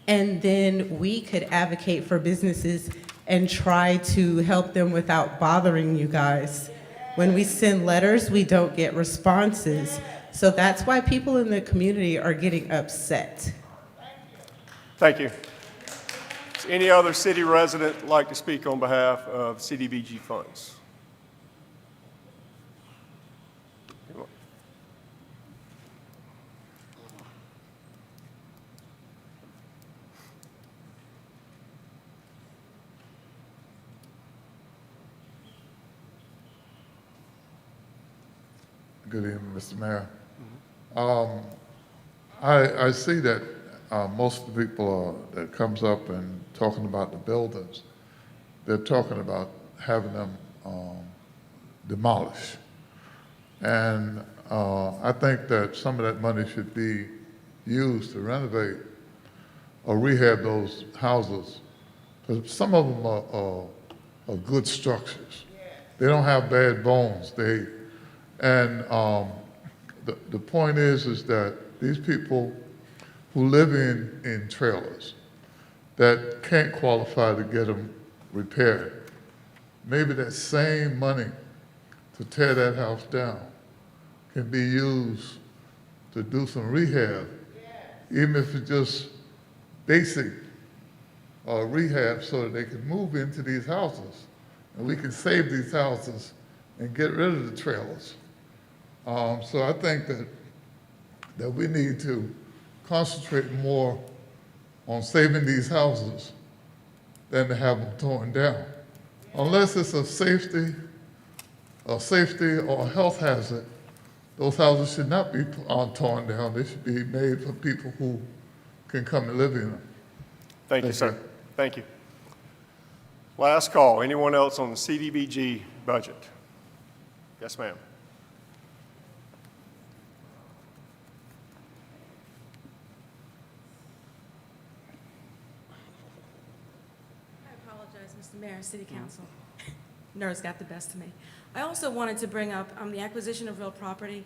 and then we could advocate for businesses and try to help them without bothering you guys. When we send letters, we don't get responses. So that's why people in the community are getting upset. Thank you. Does any other city resident like to speak on behalf of CDBG funds? Good evening, Mr. Mayor. I see that most of the people that comes up and talking about the buildings, they're talking about having them demolished. And I think that some of that money should be used to renovate or rehab those houses. Because some of them are good structures. They don't have bad bones. And the point is that these people who live in trailers that can't qualify to get them repaired, maybe that same money to tear that house down can be used to do some rehab, even if it's just basic rehab so that they can move into these houses and we can save these houses and get rid of the trailers. So I think that we need to concentrate more on saving these houses than to have them torn down. Unless it's a safety or a health hazard, those houses should not be torn down. They should be made for people who can come and live in them. Thank you, sir. Thank you. Last call. Anyone else on the CDBG budget? Yes, ma'am. I apologize, Mr. Mayor, City Council. Nerves got the best of me. I also wanted to bring up the acquisition of real property.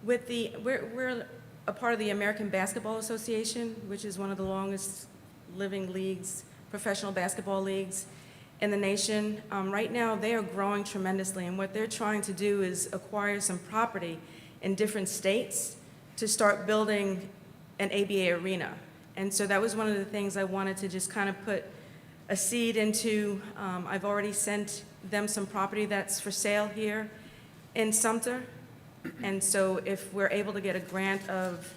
We're a part of the American Basketball Association, which is one of the longest living leagues, professional basketball leagues in the nation. Right now, they are growing tremendously, and what they're trying to do is acquire some property in different states to start building an ABA arena. And so that was one of the things I wanted to just kind of put a seed into. I've already sent them some property that's for sale here in Sumter. And so if we're able to get a grant of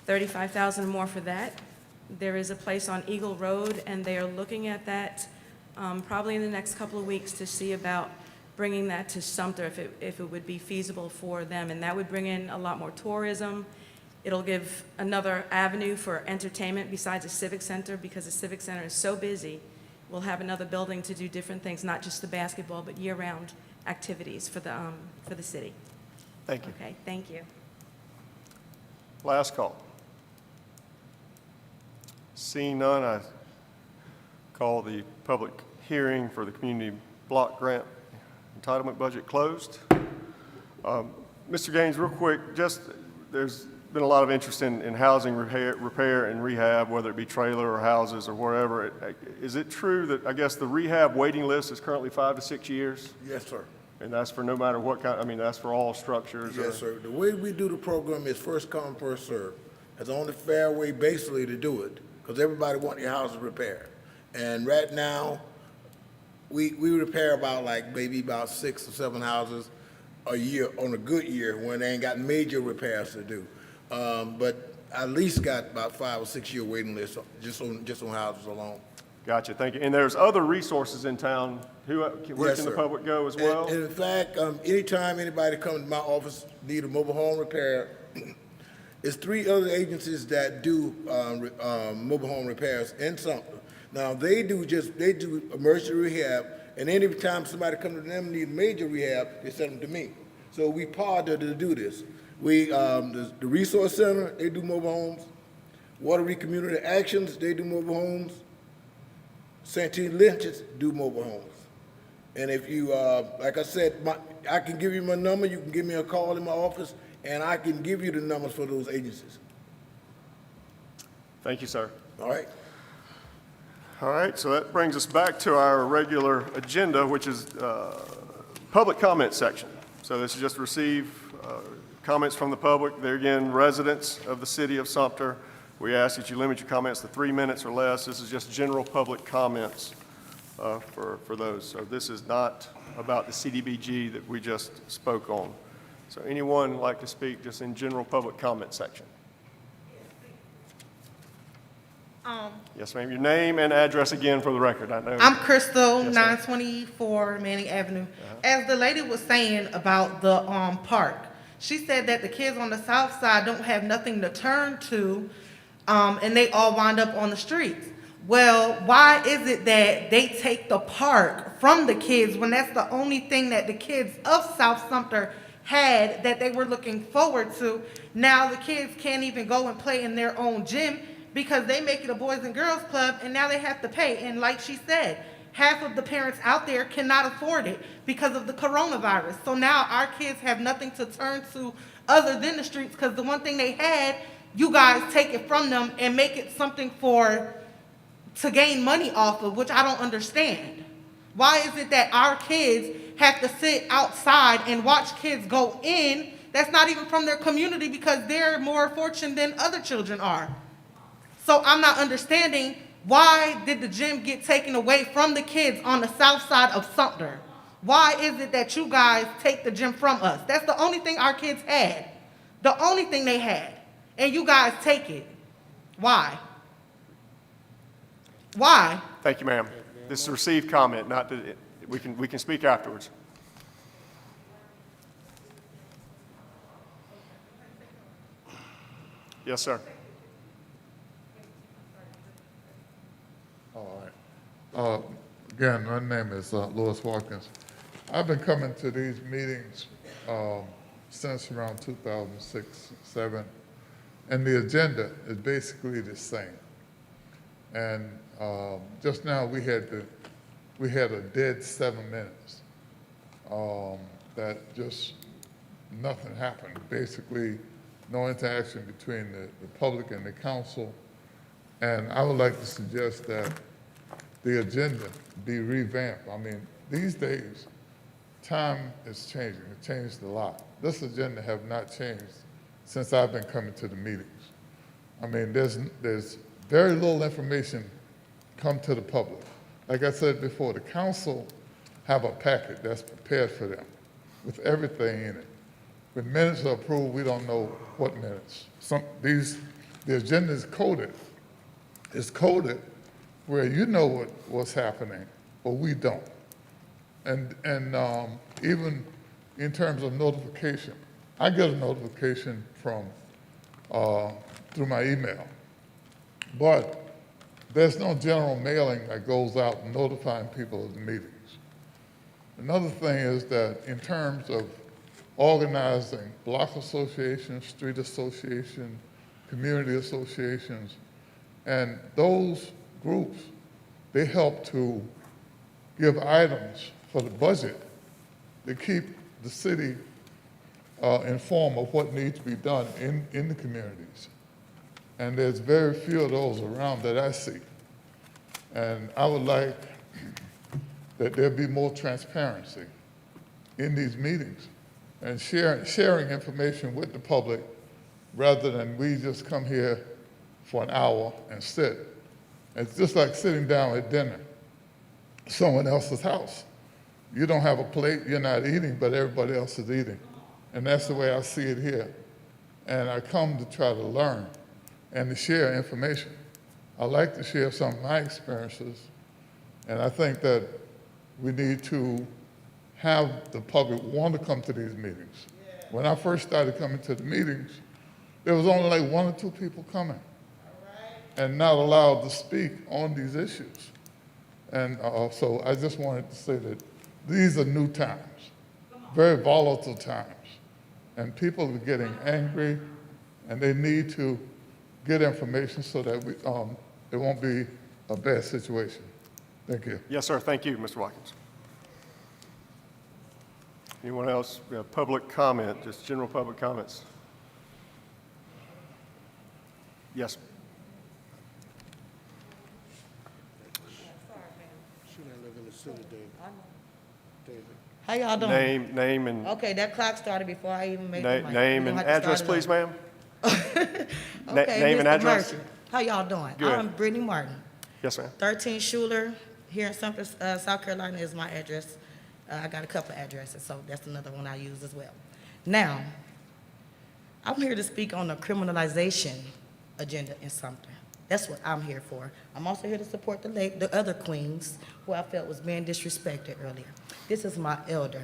$35,000 more for that, there is a place on Eagle Road, and they are looking at that probably in the next couple of weeks to see about bringing that to Sumter if it would be feasible for them. And that would bring in a lot more tourism. It'll give another avenue for entertainment besides the Civic Center, because the Civic Center is so busy. We'll have another building to do different things, not just the basketball, but year-round activities for the city. Thank you. Okay, thank you. Last call. Seeing none, I call the public hearing for the community block grant entitlement budget closed. Mr. Gaines, real quick, there's been a lot of interest in housing repair and rehab, whether it be trailer or houses or wherever. Is it true that, I guess, the rehab waiting list is currently 5 to 6 years? Yes, sir. And that's for no matter what kind, that's for all structures? Yes, sir. The way we do the program is first come, first served. It's the only fair way basically to do it, because everybody wants their houses repaired. And right now, we repair maybe about 6 or 7 houses a year on a good year when they ain't got major repairs to do. But at least got about 5 or 6 year waiting list just on houses alone. Gotcha, thank you. And there's other resources in town. Where Yes, can the sir. public go as well? And in fact, anytime anybody comes to my office, need a mobile home repair, it's 3 other agencies that do mobile home repairs in Sumter. Now, they do emergency rehab, and any time somebody comes to them and need major rehab, they send them to me. So we partner to do this. The Resource Center, they do mobile homes. Wateree Community Actions, they do mobile homes. Santee Lynch's do mobile homes. And if you, like I said, I can give you my number, you can give me a call in my office, and I can give you the numbers for those agencies. Thank you, sir. All right. All right, so that brings us back to our regular agenda, which is public comment section. So this is just receive comments from the public. They're again residents of the city of Sumter. We ask that you limit your comments to 3 minutes or less. This is just general public comments for those. So this is not about the Cdbg that we just spoke on. So anyone like to speak just in general public comment section? Yes, ma'am. Your name and address again for the record. I know. I'm Crystal, Yes, ma'am. 924 Manning Avenue. As the lady was saying about the park, she said that the kids on the south side don't have nothing to turn to, and they all wind up on the streets. Well, why is it that they take the park from the kids when that's the only thing that the kids of South Sumter had that they were looking forward to? Now the kids can't even go and play in their own gym because they make it a Boys and Girls Club, and now they have to pay. And like she said, half of the parents out there cannot afford it because of the coronavirus. So now our kids have nothing to turn to other than the streets, because the one thing they had, you guys take it from them and make it something to gain money off of, which I don't understand. Why is it that our kids have to sit outside and watch kids go in that's not even from their community because they're more fortunate than other children are? So I'm not understanding, why did the gym get taken away from the kids on the south side of Sumter? Why is it that you guys take the gym from us? That's the only thing our kids had. The only thing they had. And you guys take it. Why? Why? Thank you, ma'am. This is a received comment, not that we can speak afterwards. Yes, sir. All right. Again, my name is Louis Watkins. I've been coming to these meetings since around 2006, 7, and the agenda is basically the same. And just now we had a dead 7 minutes that just nothing happened. Basically, no interaction between the public and the council. And I would like to suggest that the agenda be revamped. I mean, these days, time is changing. It changed a lot. This agenda have not changed since I've been coming to the meetings. I mean, there's very little information come to the public. Like I said before, the council have a packet that's prepared for them with everything in it. When minutes are approved, we don't know what minutes. The agenda is coded. It's coded where you know what's happening, but we don't. And even in terms of notification, I get a notification from through my email, but there's no general mailing that goes out notifying people of the meetings. Another thing is that in terms of organizing block associations, street associations, community associations, and those groups, they help to give items for the budget to keep the city informed of what needs to be done in the communities. And there's very few of those around that I see. And I would like that there be more transparency in these meetings and sharing information with the public rather than we just come here for an hour and sit. It's just like sitting down at dinner, someone else's house. You don't have a plate, you're not eating, but everybody else is eating. And that's the way I see it here. And I come to try to learn and to share information. I like to share some of my experiences, and I think that we need to have the public want to come to these meetings. When I first started coming to the meetings, there was only like 1 or 2 people coming and not allowed to speak on these issues. And so I just wanted to say that these are new times, very volatile times, and people are getting angry, and they need to get information so that it won't be a bad situation. Thank you. Yes, sir. Thank you, Mr. Watkins. Anyone else? Public comment, just general public comments. Yes. City, David. How y'all doing? Name and, Okay, that clock started before I even made the mic. name You and don't have to address, start please, it ma'am. over. Okay, Name and Mr. address. Merchant, how y'all doing? Good. I'm Brittany Martin. Yes, ma'am. 13 Schuler, here in Sumter, South Carolina is my address. I got a couple of addresses, so that's another one I use as well. Now, I'm here to speak on the criminalization agenda in Sumter. That's what I'm here for. I'm also here to support the other queens who I felt was being disrespected earlier. This is my elder.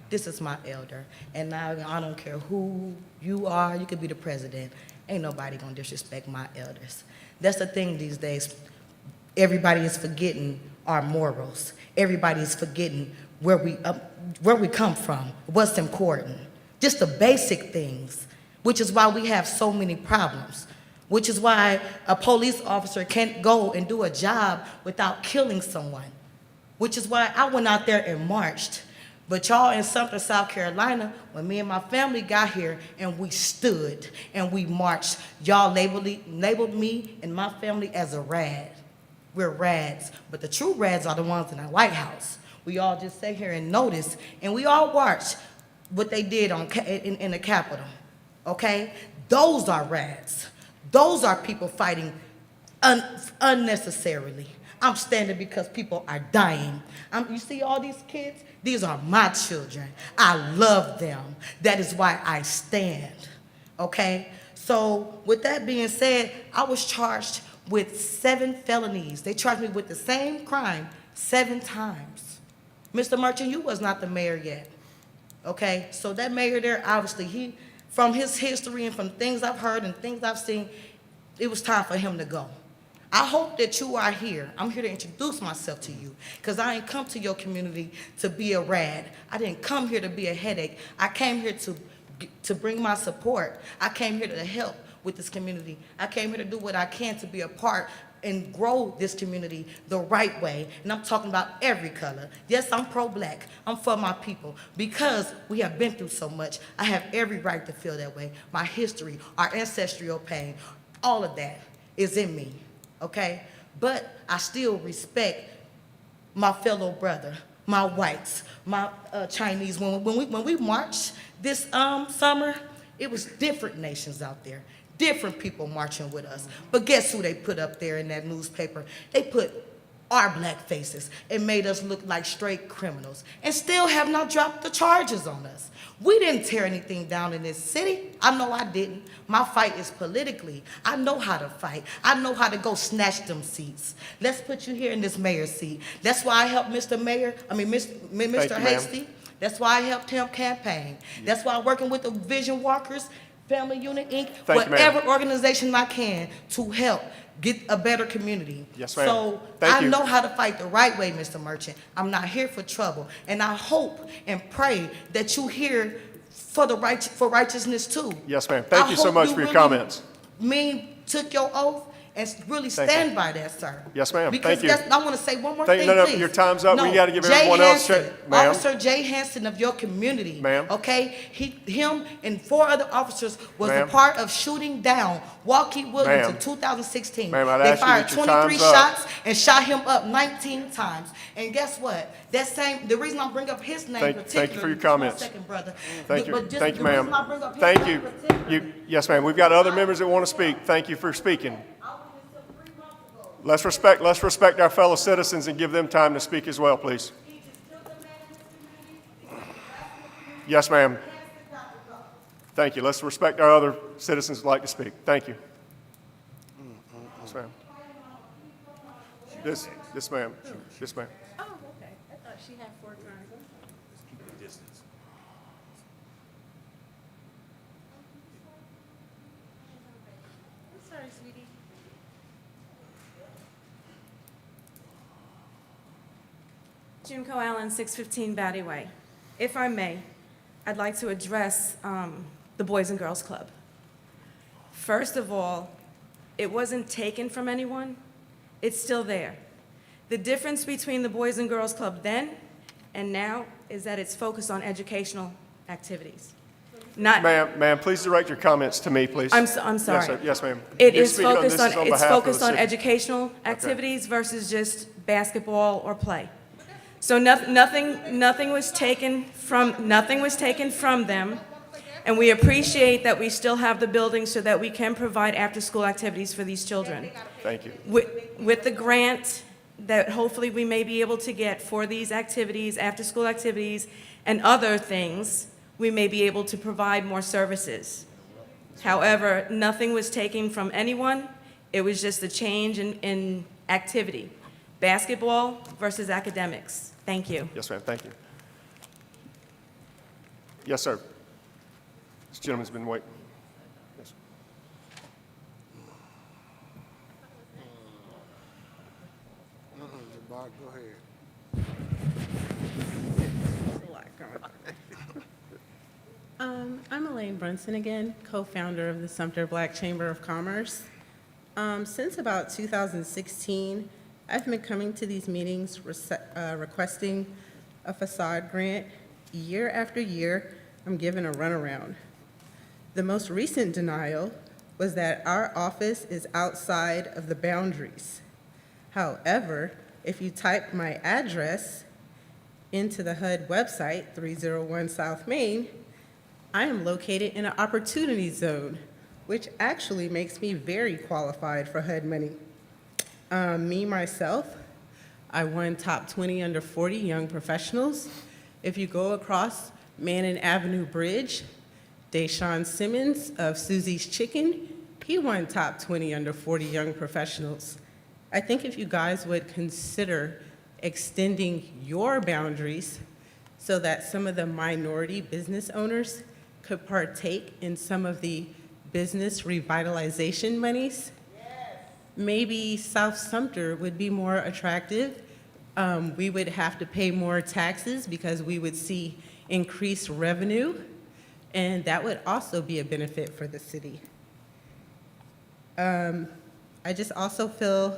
This is my elder. And now I don't care who you are, you could be the president. Ain't nobody gonna disrespect my elders. That's the thing these days. Everybody is forgetting our morals. Everybody is forgetting where we come from, what's important. Just the basic things, which is why we have so many problems. Which is why a police officer can't go and do a job without killing someone. Which is why I went out there and marched. But y'all in Sumter, South Carolina, when me and my family got here and we stood and we marched, y'all labeled me and my family as a rad. We're rads, but the true rads are the ones in the White House. We all just sat here and noticed, and we all watched what they did in the Capitol, okay? Those are rads. Those are people fighting unnecessarily. I'm standing because people are dying. You see all these kids? These are my children. I love them. That is why I stand, okay? So with that being said, I was charged with 7 felonies. They charged me with the same crime 7 times. Mr. Merchant, you was not the mayor yet, okay? So that mayor there, obviously, from his history and from things I've heard and things I've seen, it was time for him to go. I hope that you are here. I'm here to introduce myself to you because I ain't come to your community to be a rad. I didn't come here to be a headache. I came here to bring my support. I came here to help with this community. I came here to do what I can to be a part and grow this community the right way. And I'm talking about every color. Yes, I'm pro-black. I'm for my people. Because we have been through so much, I have every right to feel that way. My history, our ancestral pain, all of that is in me, okay? But I still respect my fellow brother, my whites, my Chinese. When we marched this summer, it was different nations out there. Different people marching with us. But guess who they put up there in that newspaper? They put our black faces and made us look like straight criminals and still have not dropped the charges on us. We didn't tear anything down in this city. I know I didn't. My fight is politically. I know how to fight. I know how to go snatch them seats. Let's put you here in this mayor's seat. That's why I helped Mr. Hasty. That's why I helped him campaign. That's why I'm working with the Vision Walkers, Family Unit, Inc., whatever organization I can to help get a better community. Yes, ma'am. So I know how to fight the right way, Mr. Merchant. I'm not here for trouble. And I hope and pray that you here for righteousness too. Yes, ma'am. Thank you so much for your comments. Took your oath and really stand by that, sir. Yes, ma'am. Because Thank you. I want to say one more thing, No, please. your time's up. No, We got to give Jay everyone else Hansen, check. Ma'am. Officer Jay Hansen of your community, Ma'am. okay? Him and 4 other officers was a Ma'am. part of shooting down Walkie Williams Ma'am. in 2016. Ma'am, I'd They ask you fired that your 23 time's up. shots and shot him up 19 times. And guess what? The reason I bring up his name particularly. Thank you for your just 1 comments. second, brother. Thank you. But just Thank you, the reason ma'am. I bring up his Thank name you. particularly- Yes, ma'am. We've got other members that want to speak. Thank you for speaking. Let's respect our fellow citizens and give them time to speak as well, please. Yes, ma'am. Thank you. Let's respect our other citizens who'd like to speak. Thank you. Yes, ma'am. Yes, ma'am. Yes, ma'am. Oh, okay. I thought she had 4 times. I'm sorry, sweetie. Junko Allen, 615 Batty Way. If I may, I'd like to address the Boys and Girls Club. First of all, it wasn't taken from anyone. It's still there. The difference between the Boys and Girls Club then and now is that it's focused on educational activities. Not, Ma'am, please direct your comments to me, please. I'm sorry. Yes, sir. Yes, ma'am. It You're is speaking focused this is on, it's behalf of focused the on city. educational activities versus just basketball or play. So nothing was taken from them, and we appreciate that we still have the building so that we can provide after-school activities for these children. Thank you. With the grant that hopefully we may be able to get for these activities, after-school activities, and other things, we may be able to provide more services. However, nothing was taken from anyone. It was just a change in activity. Basketball versus academics. Thank you. Yes, ma'am, thank you. Yes, sir. This gentleman's been waiting. Yes. Bob, go ahead. I'm Elaine Brunson again, co-founder of the Sumter Black Chamber of Commerce. Since about 2016, I've been coming to these meetings requesting a facade grant. Year after year, I'm given a runaround. The most recent denial was that our office is outside of the boundaries. However, if you type my address into the HUD website, 301 South Main, I am located in an opportunity zone, which actually makes me very qualified for HUD money. Me, myself, I won top 20 under 40 young professionals. If you go across Manning Avenue Bridge, Deshaun Simmons of Susie's Chicken, he won top 20 under 40 young professionals. I think if you guys would consider extending your boundaries so that some of the minority business owners could partake in some of the business revitalization monies, maybe South Sumter would be more attractive. We would have to pay more taxes because we would see increased revenue, and that would also be a benefit for the city. I just also feel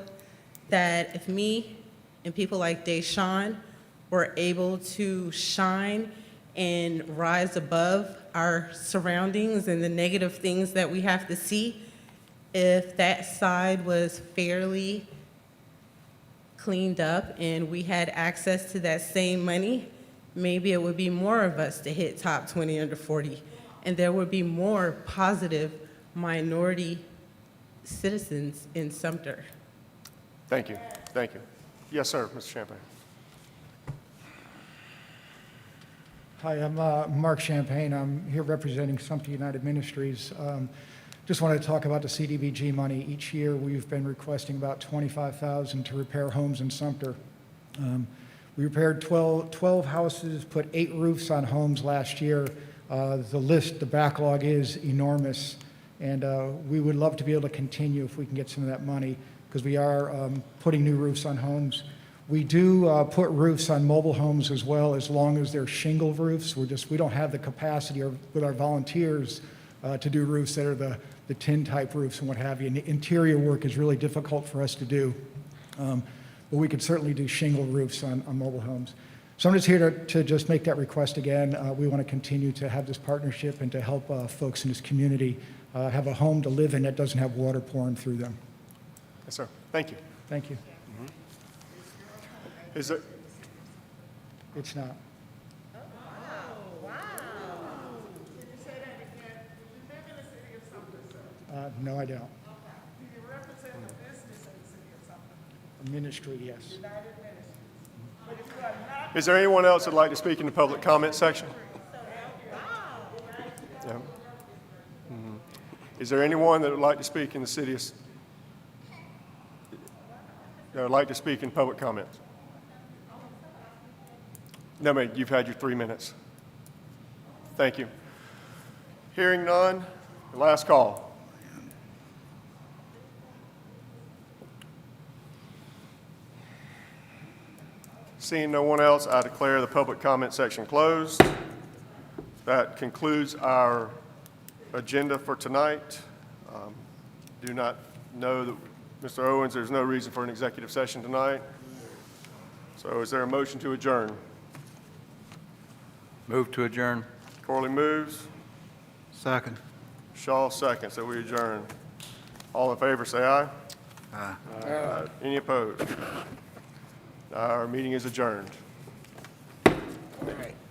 that if me and people like Deshaun were able to shine and rise above our surroundings and the negative things that we have to see, if that side was fairly cleaned up and we had access to that same money, maybe it would be more of us to hit top 20 under 40, and there would be more positive minority citizens in Sumter. Thank you, thank you. Yes, sir, Mr. Champagne. Hi, I'm Mark Champagne. I'm here representing Sumter United Ministries. Just wanted to talk about the Cdbg money. Each year, we've been requesting about $25,000 to repair homes in Sumter. We repaired 12 houses, put 8 roofs on homes last year. The backlog is enormous, and we would love to be able to continue if we can get some of that money, because we are putting new roofs on homes. We do put roofs on mobile homes as well, as long as they're shingle roofs. We don't have the capacity with our volunteers to do roofs that are the tin type roofs and what have you. And the interior work is really difficult for us to do. But we could certainly do shingle roofs on mobile homes. So I'm just here to just make that request again. We want to continue to have this partnership and to help folks in this community have a home to live in that doesn't have water pouring through them. Yes, sir. Thank you. Thank you. Is there, It's not. No, I don't. Do you represent the business of the city of Sumter? A ministry, yes. But if you are not, is there anyone else that'd like to speak in the public comment section? Yeah. Mhm. Is there anyone that would like to speak in the city of, that would like to speak in public comments? No, ma'am, you've had your 3 minutes. Thank you. Hearing none, last call. Seeing no one else, I declare the public comment section closed. That concludes our agenda for tonight. Do not know that, Mr. Owens, there's no reason for an executive session tonight. So is there a motion to adjourn? Move to adjourn. Corley moves. Second. Shaw seconds, so we adjourn. All in favor, say aye. Aye. Any opposed? Our meeting is adjourned. All right.